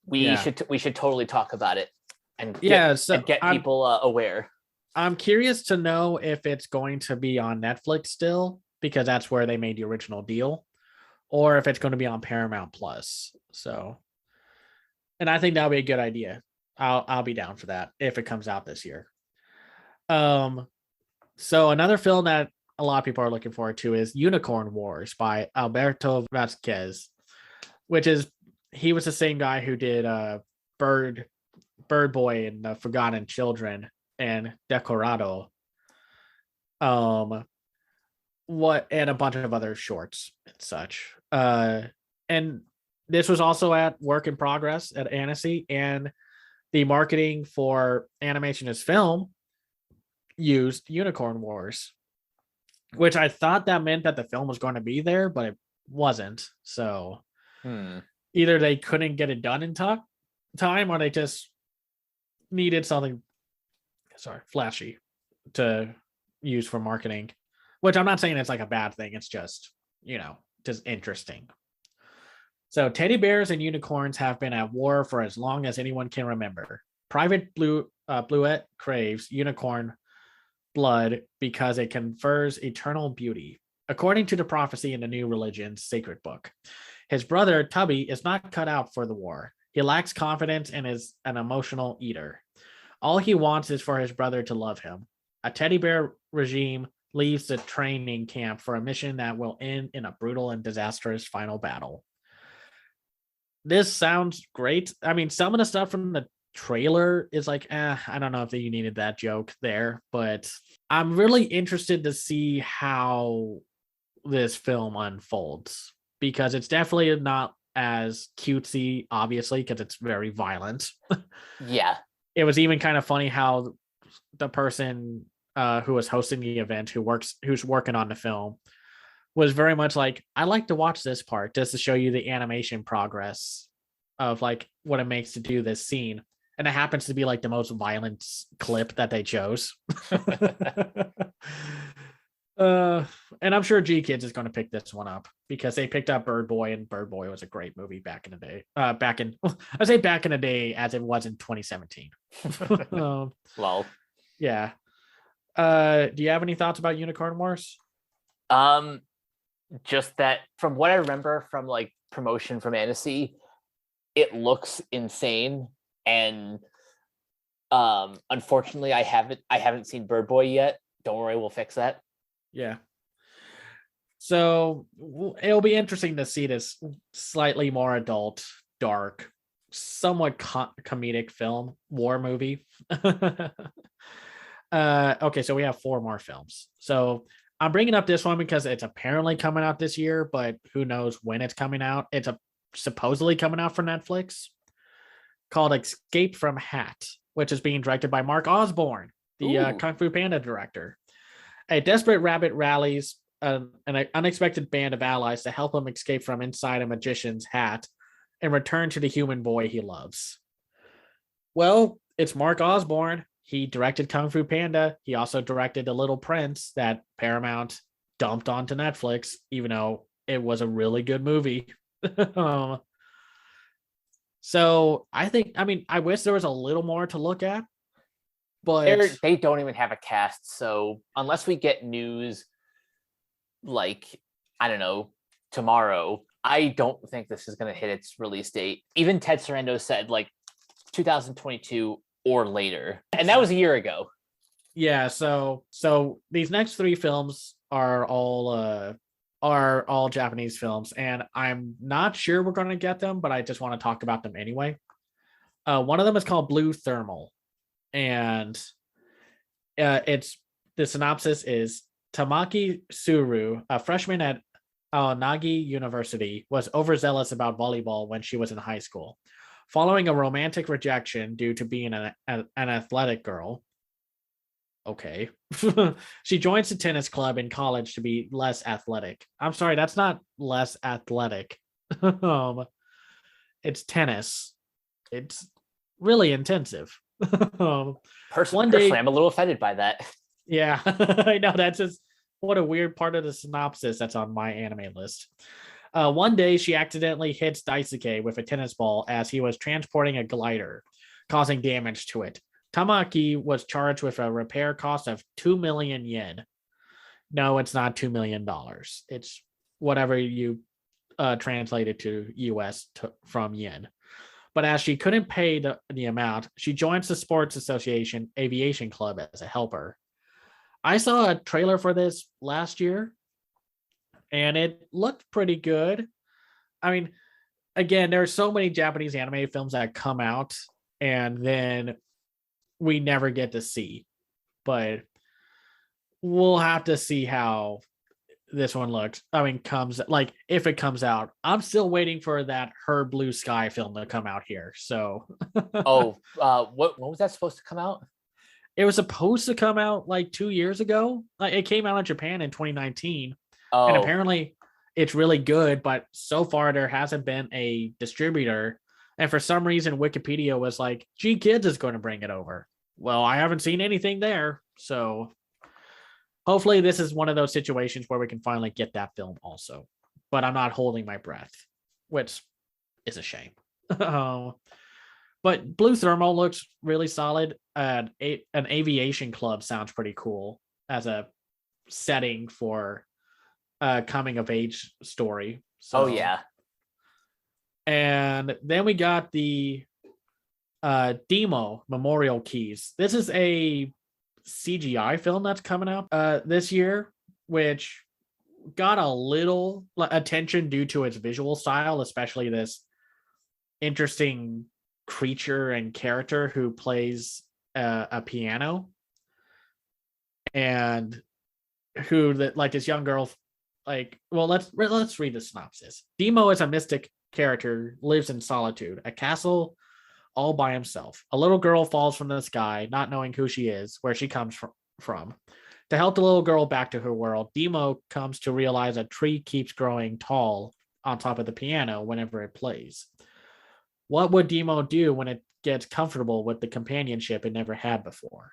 we Yeah. should totally talk about it and Yeah, so get people aware. I'm curious to know if it's going to be on Netflix still, because that's where they made the original deal, or if it's going to be on Paramount Plus. So, and I think that'll be a good idea. I'll be down for that if it comes out this year. So another film that a lot of people are looking forward to is Unicorn Wars by Alberto Vasquez, which is he was the same guy who did Bird Boy and the Forgotten Children and Decorado. And a bunch of other shorts and such. And this was also at work in progress at Annecy, and the marketing for Animation as Film used Unicorn Wars, which I thought that meant that the film was going to be there, but it wasn't. So either they couldn't get it done in time, or they just needed something flashy to use for marketing, which I'm not saying it's like a bad thing. It's just, just interesting. So teddy bears and unicorns have been at war for as long as anyone can remember. Private Bluet craves unicorn blood because it confers eternal beauty, according to the prophecy in the new religion's sacred book. His brother, Tubby, is not cut out for the war. He lacks confidence and is an emotional eater. All he wants is for his brother to love him. A teddy bear regime leaves the training camp for a mission that will end in a brutal and disastrous final battle. This sounds great. I mean, some of the stuff from the trailer is like, I don't know if you needed that joke there, but I'm really interested to see how this film unfolds, because it's definitely not as cutesy, obviously, because it's very violent. Yeah. It was even kind of funny how the person who was hosting the event, who's working on the film, was very much like, I like to watch this part just to show you the animation progress of like what it makes to do this scene. And it happens to be like the most violent clip that they chose. And I'm sure G Kids is going to pick this one up because they picked up Bird Boy, and Bird Boy was a great movie back in the day. I say back in the day as it was in 2017. Lol. Yeah. Do you have any thoughts about Unicorn Wars? Just that from what I remember from like promotion from Annecy, it looks insane, and unfortunately I haven't seen Bird Boy yet. Don't worry, we'll fix that. Yeah. So it'll be interesting to see this slightly more adult, dark, somewhat comedic film, war movie. Okay, so we have 4 more films. So I'm bringing up this one because it's apparently coming out this year, but who knows when it's coming out. It's supposedly coming out for Netflix, called Escape from Hat, which is being directed by Mark Osborne, the Kung Fu Panda director. A desperate rabbit rallies an unexpected band of allies to help him escape from inside a magician's hat and return to the human boy he loves. Well, it's Mark Osborne. He directed Kung Fu Panda. He also directed The Little Prince that Paramount dumped onto Netflix, even though it was a really good movie. So I wish there was a little more to look at, but they don't even have a cast. So unless we get news, like, I don't know, tomorrow, I don't think this is going to hit its release date. Even Ted Sarandos said like 2022 or later, and that was a year ago. Yeah. So these next 3 films are all Japanese films, and I'm not sure we're going to get them, but I just want to talk about them anyway. One of them is called Blue Thermal, and it's the synopsis is Tamaki Suru, a freshman at Aonagi University, was overzealous about volleyball when she was in high school. Following a romantic rejection due to being an athletic girl, okay, she joins the tennis club in college to be less athletic. I'm sorry, that's not less athletic. It's tennis. It's really intensive. Personally, I'm a little offended by that. Yeah, I know. That's just what a weird part of the synopsis that's on my anime list. One day, she accidentally hits Daisuke with a tennis ball as he was transporting a glider, causing damage to it. Tamaki was charged with a repair cost of 2 million yen. No, it's not $2 million. It's whatever you translate it to US from yen. But as she couldn't pay the amount, she joins the Sports Association Aviation Club as a helper. I saw a trailer for this last year, and it looked pretty good. I mean, again, there are so many Japanese anime films that come out and then we never get to see. But we'll have to see how this one looks. I mean, comes like if it comes out. I'm still waiting for that Her Blue Sky film to come out here. So what was that supposed to come out? it was supposed to come out like 2 years ago. Like it came out in Japan in 2019. And apparently it's really good, but so far there hasn't been a distributor. And for some reason, Wikipedia was like, G Kids is going to bring it over. Well, I haven't seen anything there. So hopefully this is one of those situations where we can finally get that film also. But I'm not holding my breath, which is a shame. But Blue Thermal looks really solid. An aviation club sounds pretty cool as a setting for a coming of age story. So, yeah. And then we got the Demo Memorial Keys. This is a CGI film that's coming out this year, which got a little attention due to its visual style, especially this interesting creature and character who plays a piano, and who that like this young girl. Let's read the synopsis. Demo is a mystic character, lives in solitude, a castle all by himself. A little girl falls from the sky, not knowing who she is, where she comes from. To help the little girl back to her world, Demo comes to realize a tree keeps growing tall on top of the piano whenever it plays. What would Demo do when it gets comfortable with the companionship it never had before?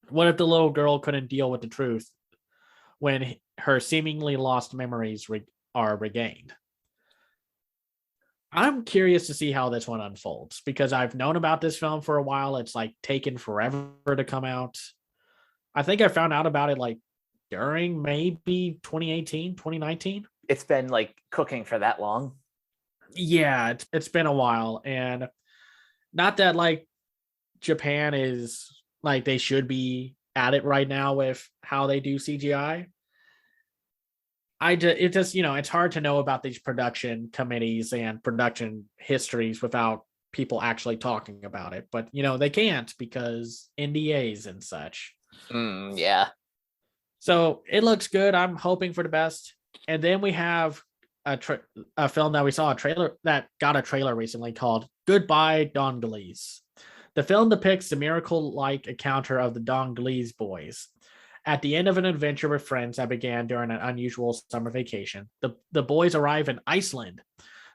What if the little girl couldn't deal with the truth when her seemingly lost memories are regained? I'm curious to see how this one unfolds because I've known about this film for a while. It's like taken forever to come out. I think I found out about it like during maybe 2018, 2019. It's been like cooking for that long. Yeah, it's been a while. And not that like Japan is like they should be at it right now with how they do CGI. It's hard to know about these production committees and production histories without people actually talking about it. But, they can't because NDAs and such. Yeah. So it looks good. I'm hoping for the best. And then we have a film that we saw that got a trailer recently called Goodbye Donglees. The film depicts the miracle-like encounter of the Donglees boys. At the end of an adventure with friends that began during an unusual summer vacation, the boys arrive in Iceland,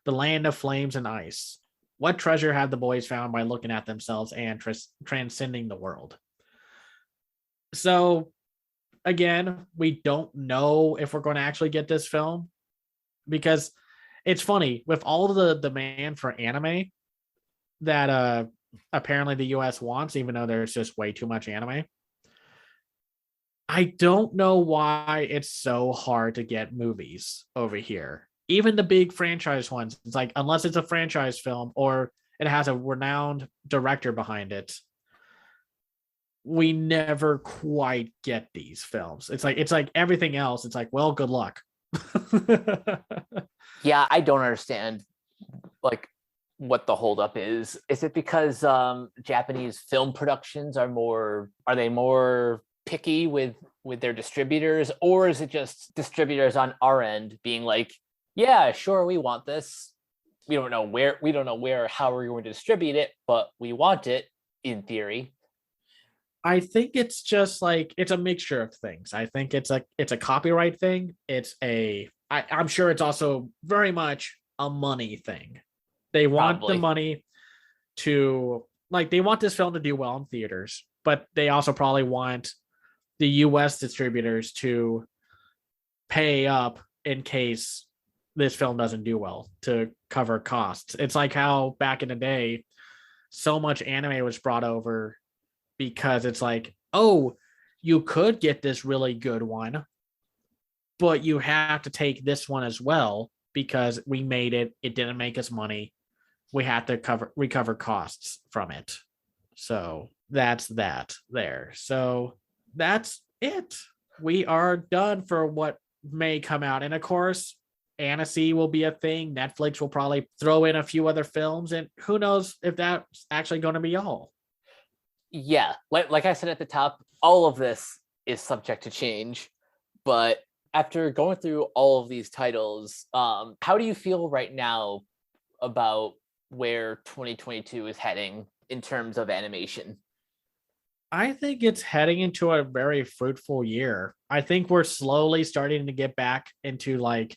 the land of flames and ice. What treasure have the boys found by looking at themselves and transcending the world? So, again, we don't know if we're going to actually get this film because it's funny with all the demand for anime that apparently the US wants, even though there's just way too much anime. I don't know why it's so hard to get movies over here. Even the big franchise ones. It's like, unless it's a franchise film or it has a renowned director behind it, we never quite get these films. It's like everything else. It's like, well, good luck. Yeah, I don't understand like what the holdup is. Is it because Japanese film productions are they more picky with their distributors, or is it just distributors on our end being like, yeah, sure, we want this, we don't know where or how we're going to distribute it, but we want it in theory? I think it's just like it's a mixture of things. I think it's a copyright thing. I'm sure it's also very much a money thing. They want Probably. the money to they want this film to do well in theaters, but they also probably want the US distributors to pay up in case this film doesn't do well to cover costs. It's like how back in the day, so much anime was brought over because it's like, oh, you could get this really good one, but you have to take this one as well because we made it. It didn't make us money. We have to recover costs from it. So that's that there. So that's it. We are done for what may come out. And of course, Annecy will be a thing. Netflix will probably throw in a few other films, and who knows if that's actually going to be all. Yeah, like I said at the top, all of this is subject to change. But after going through all of these titles, how do you feel right now about where 2022 is heading in terms of animation? I think it's heading into a very fruitful year. I think we're slowly starting to get back into like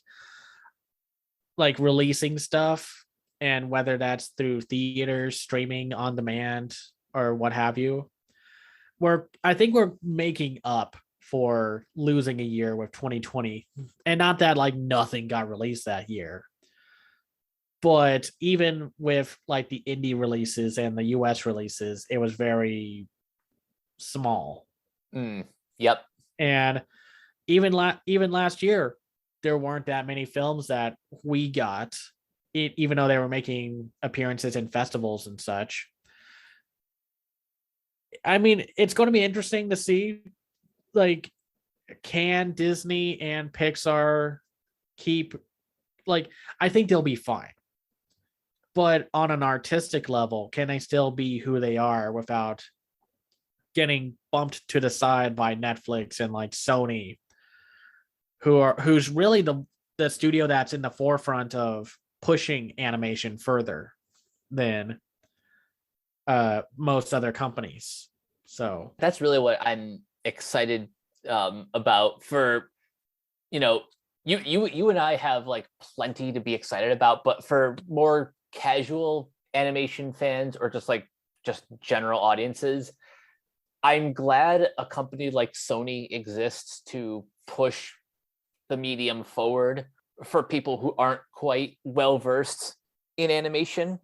releasing stuff, and whether that's through theaters, streaming on demand, or what have you. I think we're making up for losing a year with 2020. And not that like nothing got released that year, but even with like the indie releases and the US releases, it was very small. Yep. And even last year, there weren't that many films that we got, even though they were making appearances in festivals and such. I mean, it's going to be interesting to see, like, can Disney and Pixar keep, like, I think they'll be fine. But on an artistic level, can they still be who they are without getting bumped to the side by Netflix and like Sony, who's really the studio that's in the forefront of pushing animation further than most other companies. So that's really what I'm excited about. For you and I have like plenty to be excited about, but for more casual animation fans or just general audiences, I'm glad a company like Sony exists to push the medium forward for people who aren't quite well versed in animation.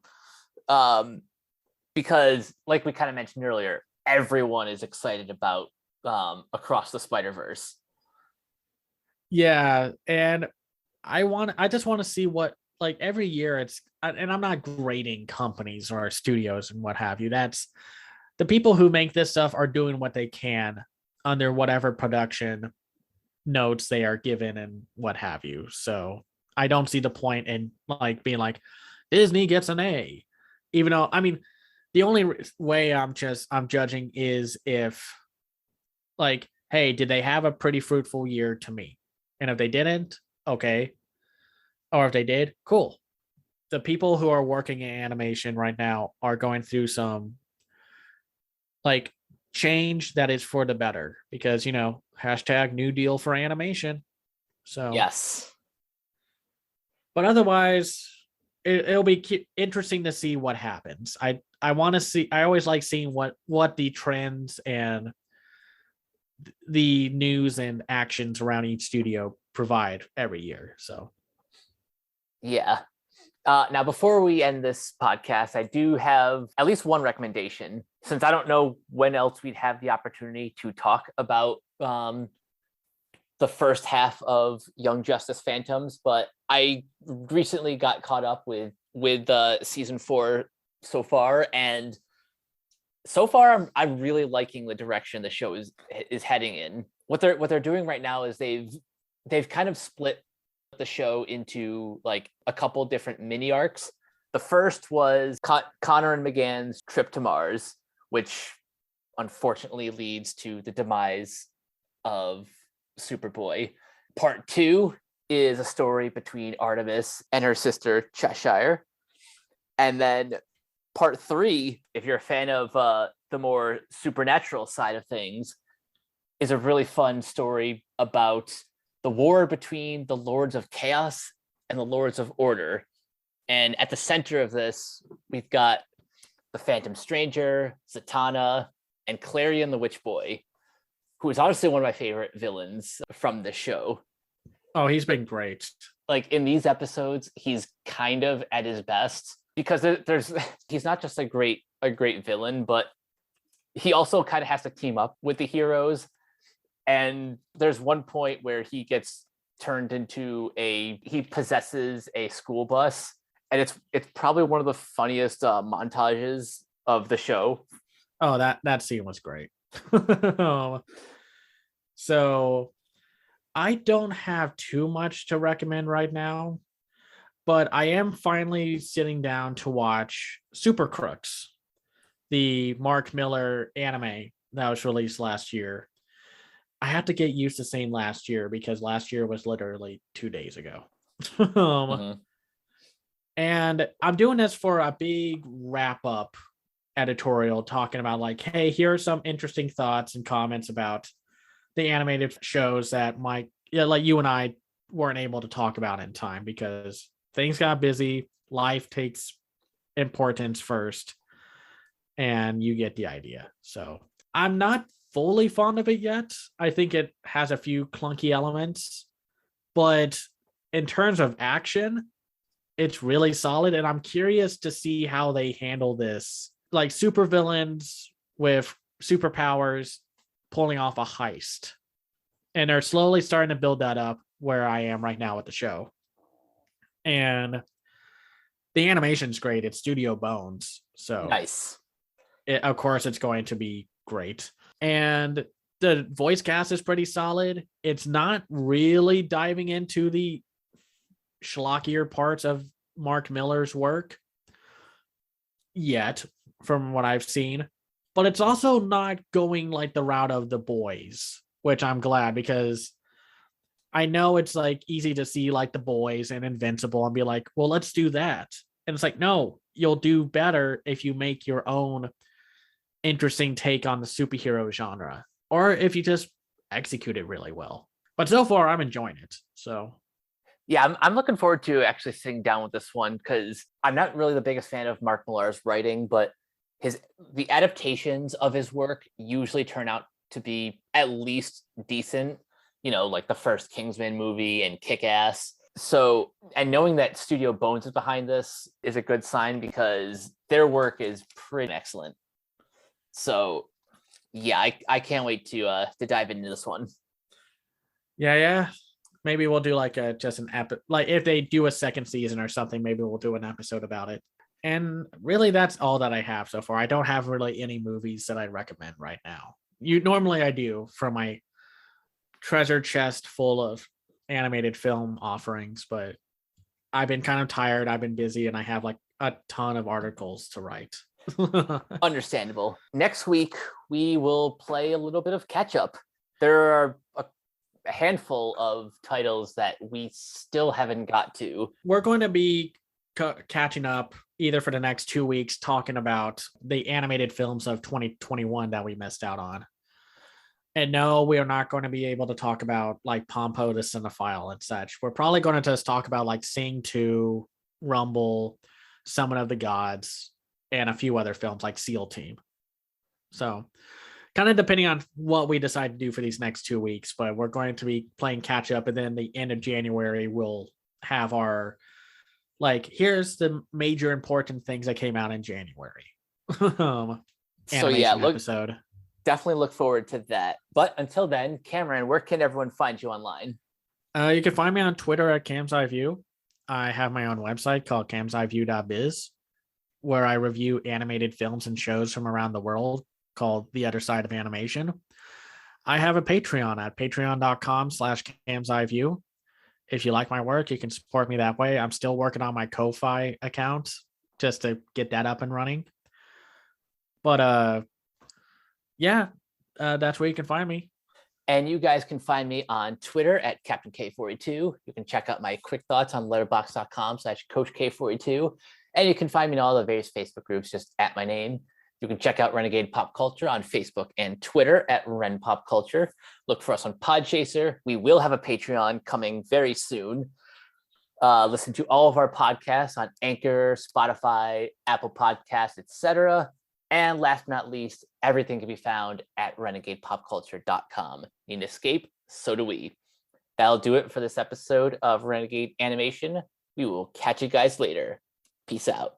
Because like we kind of mentioned earlier, everyone is excited about Across the Spider-Verse. Yeah, and I just want to see what, like, every year and I'm not grading companies or studios and what have you. That's the people who make this stuff are doing what they can under whatever production notes they are given and what have you. So I don't see the point in like being like Disney gets an A, even though, I mean, the only way I'm judging is if, like, hey, did they have a pretty fruitful year to me? And if they didn't, okay. Or if they did, cool. The people who are working in animation right now are going through some like change that is for the better, because hashtag New Deal for animation. So Yes. but otherwise, it'll be interesting to see what happens. I want to see. I always like seeing what the trends and the news and actions around each studio provide every year. So Yeah. Now, before we end this podcast, I do have at least one recommendation, since I don't know when else we'd have the opportunity to talk about the first half of Young Justice Phantoms. But I recently got caught up with season 4 so far, and so far I'm really liking the direction the show is heading in. What they're doing right now is they've kind of split the show into like a couple different mini arcs. The first was Connor and McGann's trip to Mars, which unfortunately leads to the demise of Superboy. Part 2 is a story between Artemis and her sister Cheshire. And then part 3, if you're a fan of the more supernatural side of things, is a really fun story about the war between the Lords of Chaos and the Lords of Order. And at the center of this, we've got the Phantom Stranger, Zatanna, and Clarion the Witch Boy, who is honestly one of my favorite villains from the show. oh, he's been great. like in these episodes, he's kind of at his best because there's he's not just a great villain, but he also kind of has to team up with the heroes. And there's one point where he gets turned into he possesses a school bus, and it's probably one of the funniest montages of the show. Oh, that scene was great. So I don't have too much to recommend right now, but I am finally sitting down to watch Super Crooks, the Mark Miller anime that was released last year. I had to get used to saying last year because last year was literally 2 days ago. Mhm. And I'm doing this for a big wrap up editorial talking about like, hey, here are some interesting thoughts and comments about the animated shows that like you and I weren't able to talk about in time because things got busy, life takes importance first, and you get the idea. So I'm not fully fond of it yet. I think it has a few clunky elements, but in terms of action, it's really solid. And I'm curious to see how they handle this. Like supervillains with superpowers pulling off a heist. And they're slowly starting to build that up where I am right now with the show. And the animation's great. It's Studio Bones. So Nice. of course it's going to be great. And the voice cast is pretty solid. It's not really diving into the schlockier parts of Mark Miller's work yet, from what I've seen. But it's also not going like the route of The Boys, which I'm glad because I know it's like easy to see like The Boys and Invincible and be like, well, let's do that. And it's like, no, you'll do better if you make your own interesting take on the superhero genre, or if you just execute it really well. But so far, I'm enjoying it. So Yeah, I'm looking forward to actually sitting down with this one because I'm not really the biggest fan of Mark Millar's writing, but the adaptations of his work usually turn out to be at least decent. You know, like the first Kingsman movie and Kick Ass. So, and knowing that Studio Bones is behind this is a good sign because their work is pretty excellent. So, yeah, I can't wait to dive into this one. yeah. Maybe we'll do like just an like if they do a second season or something, maybe we'll do an episode about it. And really, that's all that I have so far. I don't have really any movies that I recommend right now. Normally I do for my treasure chest full of animated film offerings, but I've been kind of tired. I've been busy, and I have like a ton of articles to write. Understandable. Next week we will play a little bit of catch up. There are a handful of titles that we still haven't got to. We're going to be catching up either for the next 2 weeks, talking about the animated films of 2021 that we missed out on. And no, we are not going to be able to talk about like Pompo the Cinephile and such. We're probably going to just talk about like Sing 2, Rumble, Summon of the Gods, and a few other films like SEAL Team. So kind of depending on what we decide to do for these next 2 weeks, but we're going to be playing catch up. And then the end of January, we'll have our, like, here's the major important things that came out in January. So yeah, episode. Definitely look forward to that. But until then, Cameron, where can everyone find you online? You can find me on Twitter at Cam's Eye View. I have my own website called camseyeview.biz, where I review animated films and shows from around the world called The Other Side of Animation. I have a Patreon at patreon.com/camseyeview. If you like my work, you can support me that way. I'm still working on my Ko-Fi account just to get that up and running. But yeah, that's where you can find me. And you guys can find me on Twitter at Captain K42. You can check out my quick thoughts on letterboxd.com/Coach K42. And you can find me in all the various Facebook groups just at my name. You can check out Renegade Pop Culture on Facebook and Twitter at Ren Pop Culture. Look for us on Podchaser. We will have a Patreon coming very soon. Listen to all of our podcasts on Anchor, Spotify, Apple Podcasts, etc. And last but not least, everything can be found at renegadepopculture.com. Need an escape? So do we. That'll do it for this episode of Renegade Animation. We will catch you guys later. Peace out.